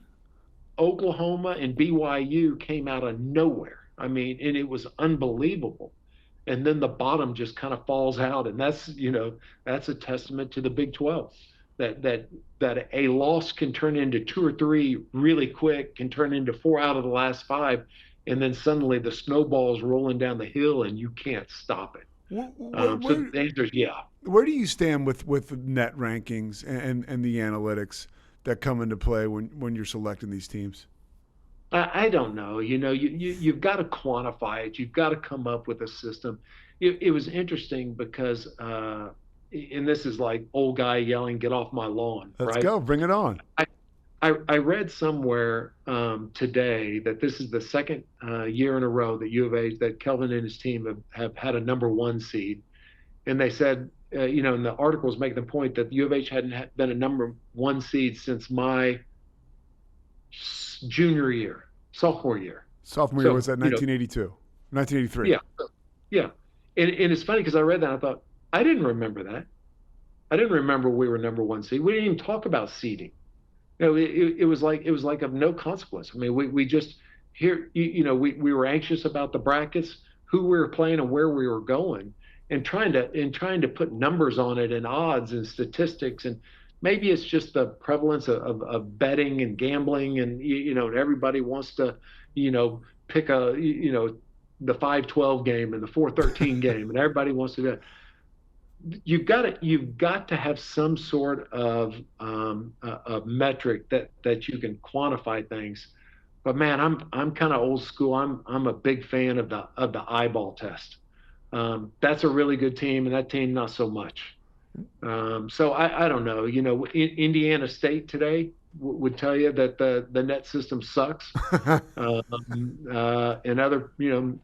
Oklahoma and BYU came out of nowhere. I mean, and it was unbelievable. And then the bottom just kind of falls out, and that's a testament to the Big 12. That a loss can turn into 2 or 3 really quick, can turn into 4 out of the last 5, and then suddenly the snowball's rolling down the hill and you can't stop it. So the answer is yeah. Where do you stand with net rankings and the analytics that come into play when you're selecting these teams? I don't know. You've got to quantify it. You've got to come up with a system. It was interesting because, and this is like old guy yelling, "Get off my lawn!" Let's right? go, bring it on. I read somewhere today that this is the second year in a row that U of H, that Kelvin and his team have had a number 1 seed, and they said, and the article was making the point that U of H hadn't been a number 1 seed since my sophomore year. Sophomore year was that 1982, 1983. Yeah. And it's funny because I read that and I thought, I didn't remember that. I didn't remember we were number 1 seed. We didn't even talk about seeding. It was like of no consequence. I mean, we just here, we were anxious about the brackets, who we were playing and where we were going, and trying to put numbers on it and odds and statistics. And maybe it's just the prevalence of betting and gambling, and everybody wants to pick the 5-12 game and the 4-13 game, and everybody wants to do it. You've got to have some sort of metric that you can quantify things. But man, I'm kind of old school. I'm a big fan of the eyeball test. That's a really good team, and that team not so much. So I don't know. Indiana State today would tell you that the net system sucks. And other,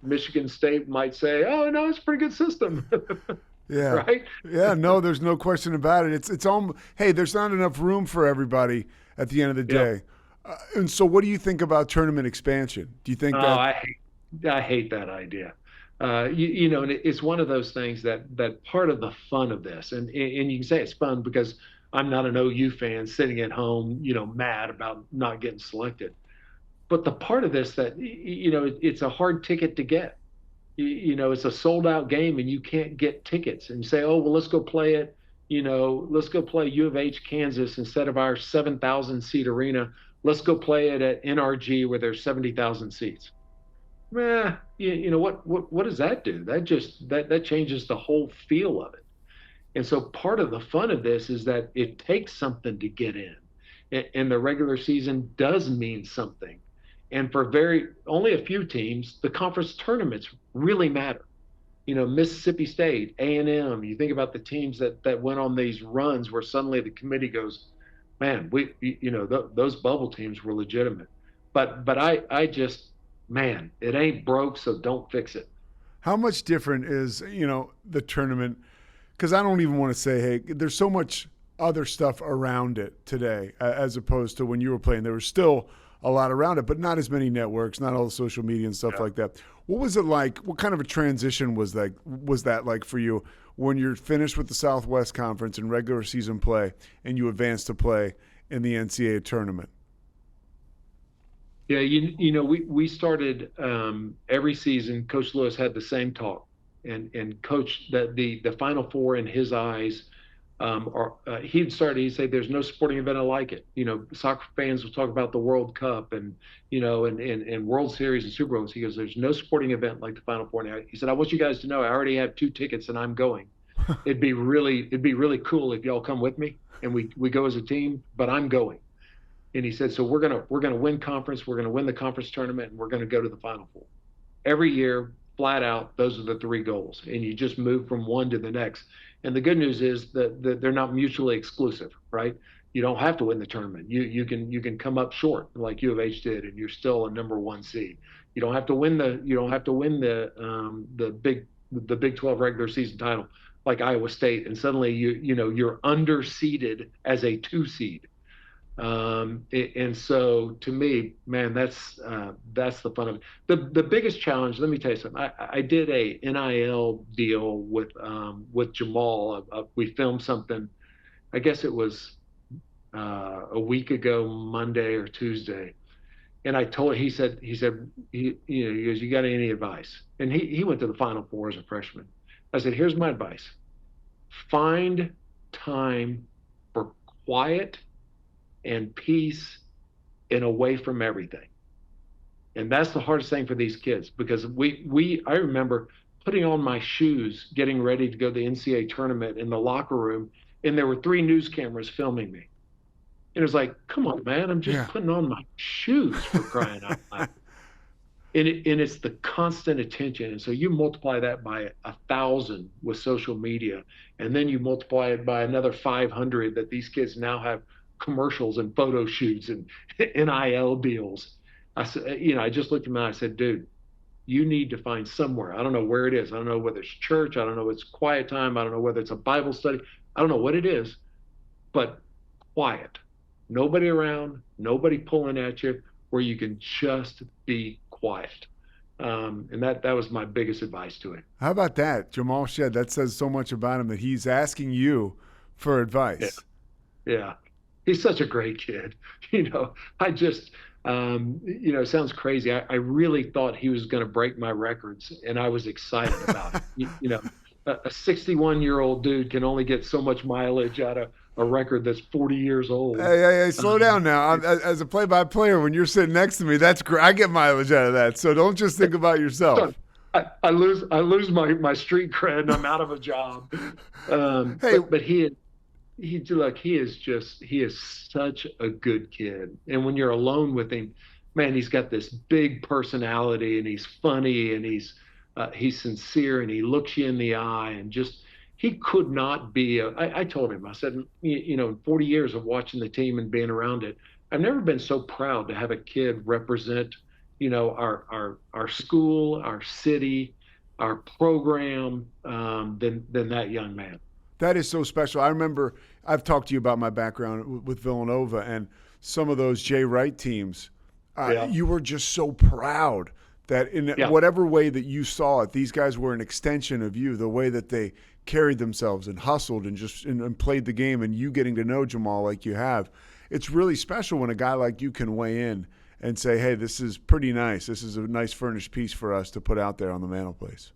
Michigan State might say, oh no, it's a pretty good system. Yeah. Right. Yeah. No, there's no question about it. It's all. Hey, there's not enough room for everybody at the end of the day. And so, what do you think about tournament expansion? Do you think that? I hate that idea. And it's one of those things that part of the fun of this, and you can say it's fun because I'm not an OU fan sitting at home, mad about not getting selected. But the part of this that, it's a hard ticket to get. It's a sold out game and you can't get tickets, and you say, oh, well, let's go play it. Let's go play U of H, Kansas, instead of our 7,000 seat arena. Let's go play it at NRG where there's 70,000 seats. What does that do? That changes the whole feel of it. And so part of the fun of this is that it takes something to get in, and the regular season does mean something. And for only a few teams, the conference tournaments really matter. Mississippi State, A&M, you think about the teams that went on these runs where suddenly the committee goes, man, those bubble teams were legitimate. But I just, man, it ain't broke, so don't fix it. How much different is, the tournament? Because I don't even want to say, hey, there's so much other stuff around it today as opposed to when you were playing. There was still a lot around it, but not as many networks, not all the social media and stuff like that. What was it like? What kind of a transition was that like for you when you're finished with the Southwest Conference and regular season play and you advance to play in the NCAA tournament? Yeah, we started every season. Coach Lewis had the same talk, and Coach the Final Four in his eyes. He'd say there's no sporting event like it. Soccer fans will talk about the World Cup and World Series and Super Bowls. He goes, there's no sporting event like the Final Four. Now, he said, I want you guys to know I already have 2 tickets and I'm going. It'd be really cool if y'all come with me and we go as a team, but I'm going. And he said, so we're gonna win conference, we're gonna win the conference tournament, and we're gonna go to the Final Four. Every year, flat out, those are the 3 goals, and you just move from one to the next. And the good news is that they're not mutually exclusive, right? You don't have to win the tournament. You can come up short like U of H did, and you're still a number 1 seed. You don't have to win the Big 12 regular season title like Iowa State, and suddenly you're underseeded as a 2 seed. And so to me, man, that's the fun of it. The biggest challenge, let me tell you something. I did a NIL deal with Jamal. We filmed something, I guess it was a week ago, Monday or Tuesday. And I told, he said, he goes, you got any advice? And he went to the Final Four as a freshman. I said, here's my advice. Find time for quiet and peace and away from everything. And that's the hardest thing for these kids, because I remember putting on my shoes, getting ready to go to the NCAA tournament in the locker room, and there were 3 news cameras filming me. And it was like, come on, man, I'm just putting on my shoes, for crying out loud. And it's the constant attention. And so you multiply that by 1,000 with social media, and then you multiply it by another 500 that these kids now have commercials and photo shoots and NIL deals. I said, I just looked at him and I said, dude, you need to find somewhere. I don't know where it is. I don't know whether it's church. I don't know if it's quiet time. I don't know whether it's a Bible study. I don't know what it is, but quiet. Nobody around, nobody pulling at you, where you can just be quiet. And that was my biggest advice to him. How about that, Jamal Shead? That says so much about him that he's asking you for advice. Yeah. He's such a great kid. I just, it sounds crazy. I really thought he was going to break my records, and I was excited about it. A 61-year-old dude can only get so much mileage out of a record that's 40 years old. Hey, slow down now. As a play-by-player, when you're sitting next to me, that's great. I get mileage out of that. So don't just think about yourself. I lose my street cred, and I'm out of a job. But he is such a good kid. And when you're alone with him, man, he's got this big personality, and he's funny, and he's sincere, and he looks you in the eye, and just, he could not be I told him, I said, in 40 years of watching the team and being around it, I've never been so proud to have a kid represent, our school, our city, our program, than that young man. That is so special. I remember I've talked to you about my background with Villanova and some of those Jay Wright teams. You were just so proud that in whatever way that you saw it, these guys were an extension of you, the way that they carried themselves and hustled and played the game, and you getting to know Jamal like you have. It's really special when a guy like you can weigh in and say, hey, this is pretty nice. This is a nice furnished piece for us to put out there on the mantelpiece.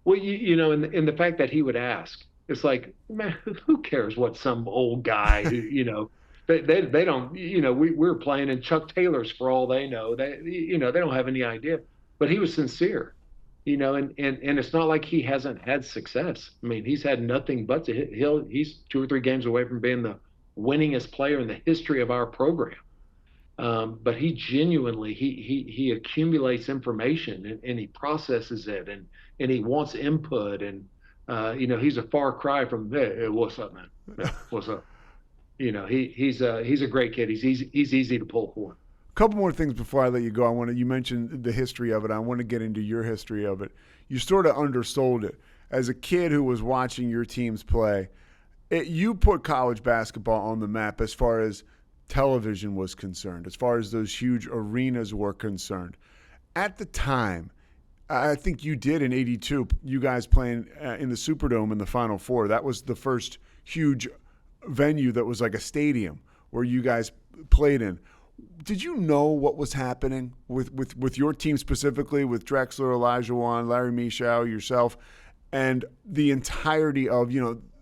Well, and the fact that he would ask, it's like, man, who cares what some old guy, they don't, we're playing in Chuck Taylor's for all they know. They don't have any idea. But he was sincere, and it's not like he hasn't had success. I mean, he's had nothing but he's 2 or 3 games away from being the winningest player in the history of our program. But he genuinely, he accumulates information and he processes it and he wants input and, he's a far cry from, hey, what's up, man? Yeah, what's up? He's a great kid. He's easy to pull for. A couple more things before I let you go. You mentioned the history of it. I want to get into your history of it. You sort of undersold it. As a kid who was watching your teams play, you put college basketball on the map as far as television was concerned, as far as those huge arenas were concerned. At the time, I think you did in '82, you guys playing in the Superdome in the Final Four. That was the first huge venue that was like a stadium where you guys played in. Did you know what was happening with your team specifically, with Drexler, Elijah Wan, Larry Michaud, yourself, and the entirety of,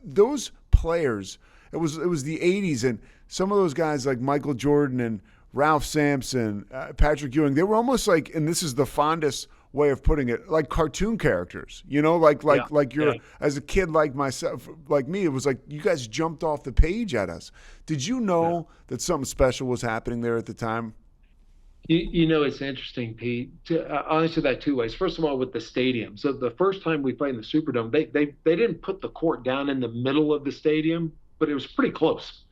those players? It was the 80s, and some of those guys like Michael Jordan and Ralph Sampson, Patrick Ewing, they were almost like, and this is the fondest way of putting it, like cartoon characters, like you're as a kid like myself, like me, it was like you guys jumped off the page at us. Did you know that something special was happening there at the time? It's interesting, Pete. I'll answer that 2 ways. First of all, with the stadium. So the first time we played in the Superdome, they didn't put the court down in the middle of the stadium, but it was pretty close.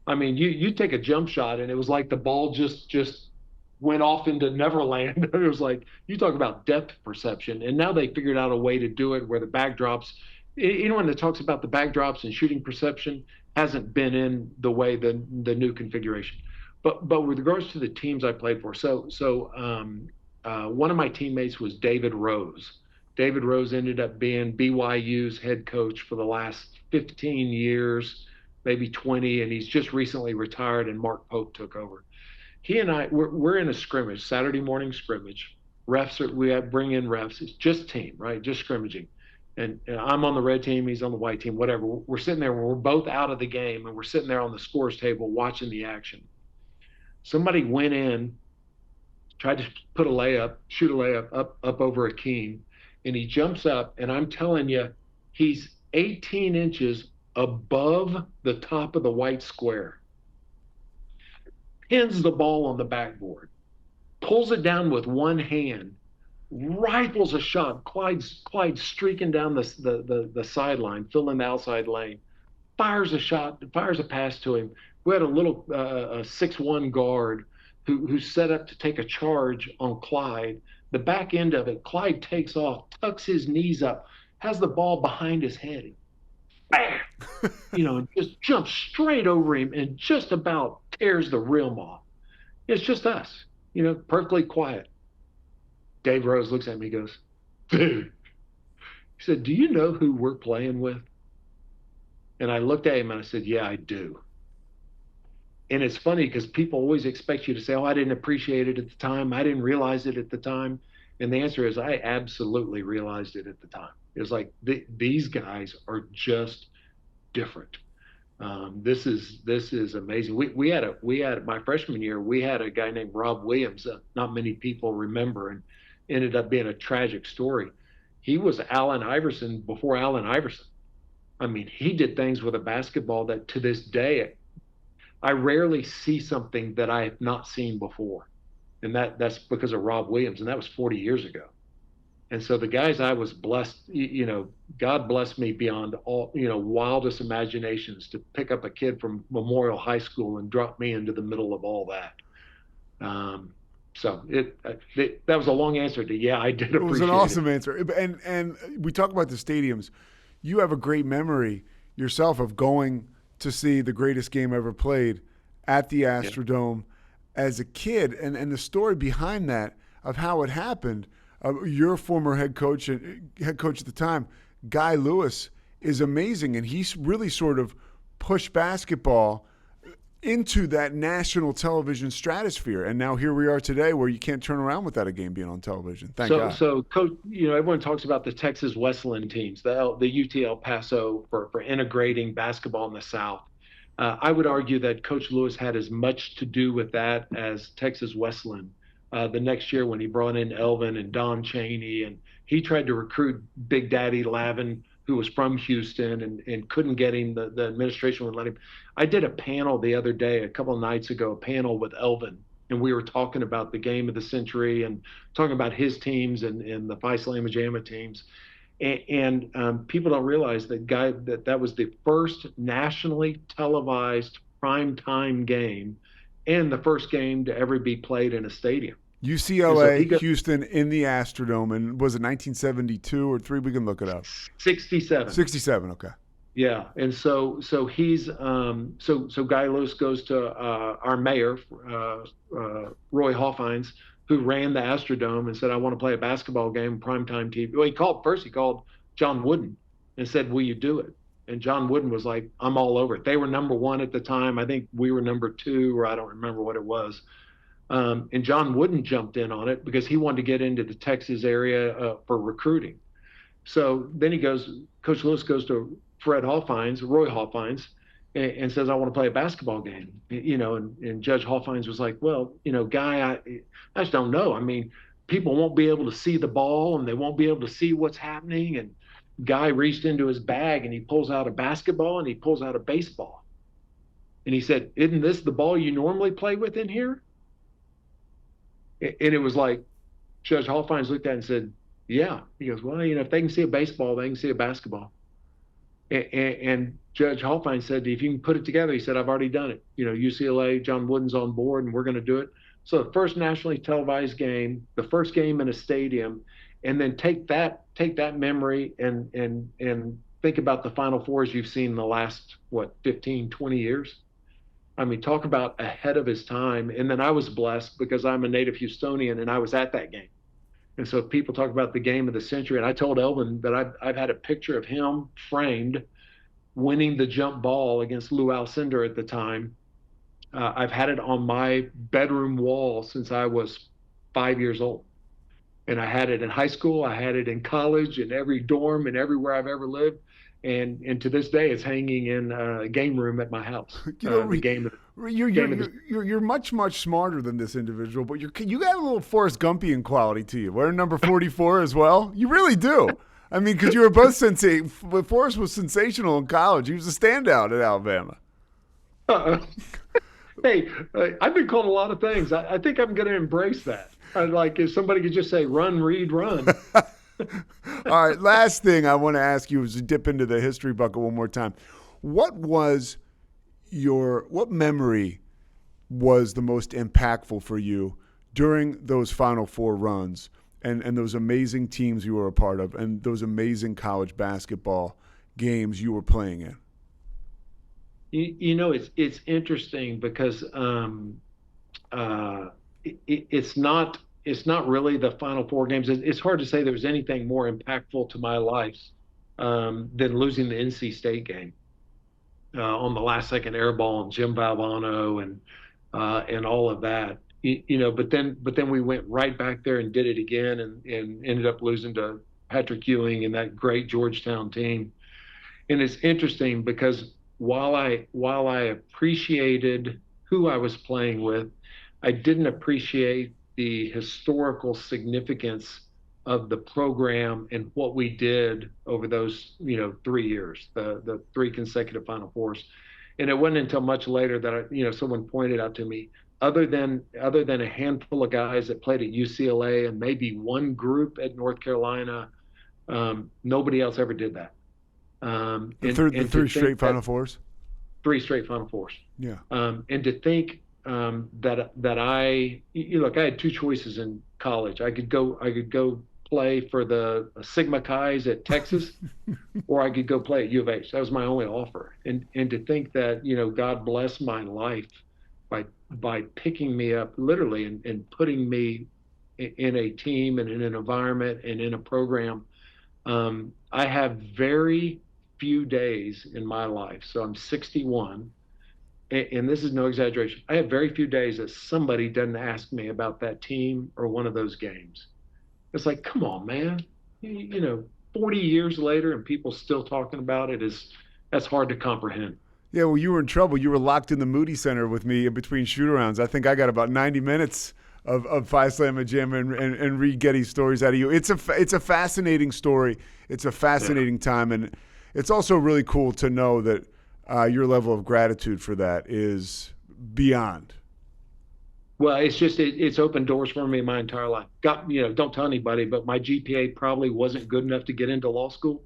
I mean, you take a jump shot and it was like the ball just went off into Neverland. It was like, you talk about depth perception. And now they figured out a way to do it where the backdrops, anyone that talks about the backdrops and shooting perception hasn't been in the way the new configuration. But with regards to the teams I played for, one of my teammates was David Rose. David Rose ended up being BYU's head coach for the last 15 years, maybe 20, and he's just recently retired, and Mark Pope took over. He and we're in a scrimmage, Saturday morning scrimmage. We bring in refs. It's just team, right? Just scrimmaging. And I'm on the red team, he's on the white team, whatever. We're sitting there, we're both out of the game, and we're sitting there on the scores table watching the action. Somebody went in, tried to shoot a layup up over Akeem, and he jumps up, and I'm telling you, he's 18 inches above the top of the white square. Pins the ball on the backboard, pulls it down with one hand, rifles a shot. Clyde's streaking down the sideline, filling the outside lane, fires a pass to him. We had a little 6'1" guard who set up to take a charge on Clyde. The back end of it, Clyde takes off, tucks his knees up, has the ball behind his head. Bam! And just jumps straight over him and just about tears the rim off. It's just us, perfectly quiet. Dave Rose looks at me and goes, dude, he said, do you know who we're playing with? And I looked at him and I said, yeah, I do. And it's funny because people always expect you to say, oh, I didn't appreciate it at the time. I didn't realize it at the time. And the answer is I absolutely realized it at the time. It was like, these guys are just different. This is amazing. We had my freshman year, we had a guy named Rob Williams that not many people remember, and ended up being a tragic story. He was Allen Iverson before Allen Iverson. I mean, he did things with a basketball that to this day, I rarely see something that I have not seen before. And that's because of Rob Williams, and that was 40 years ago. And so the guys I was blessed, God blessed me beyond all, wildest imaginations to pick up a kid from Memorial High School and drop me into the middle of all that. So that was a long answer to, yeah, I did appreciate it. It was an awesome answer. And we talk about the stadiums. You have a great memory yourself of going to see the greatest game ever played at the Astrodome as a kid, and the story behind that of how it happened. Your former head coach at the time, Guy Lewis, is amazing, and he's really sort of pushed basketball into that national television stratosphere. And now here we are today, where you can't turn around without a game being on television. Thank God. So, Coach, everyone talks about the Texas Wesleyan teams, the UT El Paso for integrating basketball in the South. I would argue that Coach Lewis had as much to do with that as Texas Wesleyan. The next year when he brought in Elvin and Don Chaney, and he tried to recruit Big Daddy Lavin, who was from Houston, and couldn't get him. The administration wouldn't let him. I did a panel the other day, a couple of nights ago, a panel with Elvin, and we were talking about the game of the century and talking about his teams and the Phi Slama Jama teams. And people don't realize that was the first nationally televised primetime game and the first game to ever be played in a stadium. UCLA, Houston in the Astrodome, and was it 1972 or 3? We can look it up. 67. 67, okay. Yeah, and so he's so Guy Lewis goes to our mayor, Roy Hoffines, who ran the Astrodome, and said, I want to play a basketball game, primetime TV. Well, he called John Wooden and said, will you do it? And John Wooden was like, I'm all over it. They were number 1 at the time. I think we were number 2, or I don't remember what it was. And John Wooden jumped in on it because he wanted to get into the Texas area for recruiting. So then Coach Lewis goes to Roy Hoffines, and says, I want to play a basketball game, and Judge Hoffines was like, well, Guy, I just don't know. I mean, people won't be able to see the ball and they won't be able to see what's happening. And Guy reached into his bag and he pulls out a basketball and he pulls out a baseball. And he said, isn't this the ball you normally play with in here? And it was like, Judge Hoffines looked at it and said, yeah. He goes, well, if they can see a baseball, they can see a basketball. And Judge Hoffines said, if you can put it together, he said, I've already done it. UCLA, John Wooden's on board, and we're going to do it. So the first nationally televised game, the first game in a stadium, and then take that memory and think about the Final Fours you've seen in the last, 15, 20 years. I mean, talk about ahead of his time. And then I was blessed because I'm a native Houstonian and I was at that game. And so people talk about the game of the century. And I told Elvin that I've had a picture of him framed winning the jump ball against Lou Alcindor at the time. I've had it on my bedroom wall since I was 5 years old. And I had it in high school. I had it in college, in every dorm and everywhere I've ever lived. And to this day, it's hanging in a game room at my house. You're much smarter than this individual, but you got a little Forrest Gumpian quality to you. Wearing number 44 as well. You really do. I mean, because you were both Forrest was sensational in college. He was a standout at Alabama. Hey, I've been called a lot of things. I think I'm going to embrace that. Like if somebody could just say, "Run, Reid, run." All right, last thing I want to ask you is to dip into the history bucket one more time. What memory was the most impactful for you during those Final Four runs and those amazing teams you were a part of and those amazing college basketball games you were playing in? You know, it's interesting because it's not really the Final Four games. It's hard to say there was anything more impactful to my life than losing the NC State game on the last second air ball and Jim Valvano and all of that. You know, but then we went right back there and did it again and ended up losing to Patrick Ewing and that great Georgetown team. And it's interesting because while I appreciated who I was playing with, I didn't appreciate the historical significance of the program and what we did over those 3 years, the 3 consecutive Final Fours. And it wasn't until much later that someone pointed out to me, other than a handful of guys that played at UCLA and maybe one group at North Carolina, nobody else ever did that. The 3 straight Final Fours? 3 straight Final Fours. Yeah. And to think that I had 2 choices in college. I could go play for the Sigma Chi's at Texas, or I could go play at U of H. That was my only offer. And to think that God blessed my life by picking me up literally and putting me in a team and in an environment and in a program. I have very few days in my life. So I'm 61. And this is no exaggeration. I have very few days that somebody doesn't ask me about that team or one of those games. It's like, come on, man. 40 years later and people still talking about it that's hard to comprehend. Yeah, well, you were in trouble. You were locked in the Moody Center with me in between shoot-arounds. I think I got about 90 minutes of Phi Slamma Jam and Reid Gettys stories out of you. It's a fascinating story. It's a fascinating time, and it's also really cool to know that your level of gratitude for that is beyond. Well, it's opened doors for me my entire life. Don't tell anybody, but my GPA probably wasn't good enough to get into law school.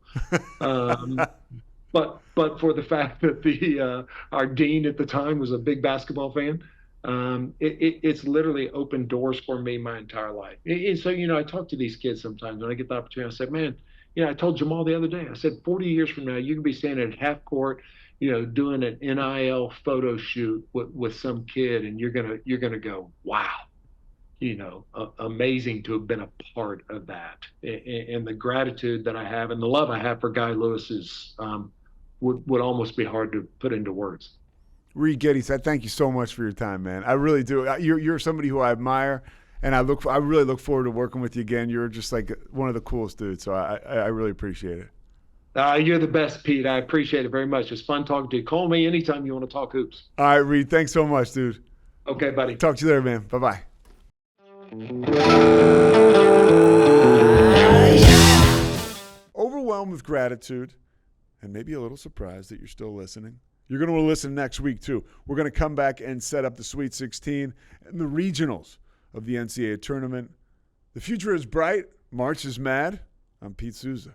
But for the fact that our dean at the time was a big basketball fan, it's literally opened doors for me my entire life. And so, I talk to these kids sometimes when I get the opportunity. I said, man, I told Jamal the other day, I said, 40 years from now, you can be standing at half court, doing an NIL photo shoot with some kid, and you're gonna go, wow, amazing to have been a part of that. And the gratitude that I have and the love I have for Guy Lewis would almost be hard to put into words. Reid Gettys, I thank you so much for your time, man. I really do. You're somebody who I admire, and I really look forward to working with you again. You're just like one of the coolest dudes, so I really appreciate it. You're the best, Pete. I appreciate it very much. It's fun talking to you. Call me anytime you want to talk hoops. All right, Reid. Thanks so much, dude. Okay, buddy. Talk to you later, man. Bye-bye. Overwhelmed with gratitude and maybe a little surprised that you're still listening. You're going to want to listen next week, too. We're going to come back and set up the Sweet 16 and the regionals of the NCAA Tournament. The future is bright. March is mad. I'm Pete Sousa.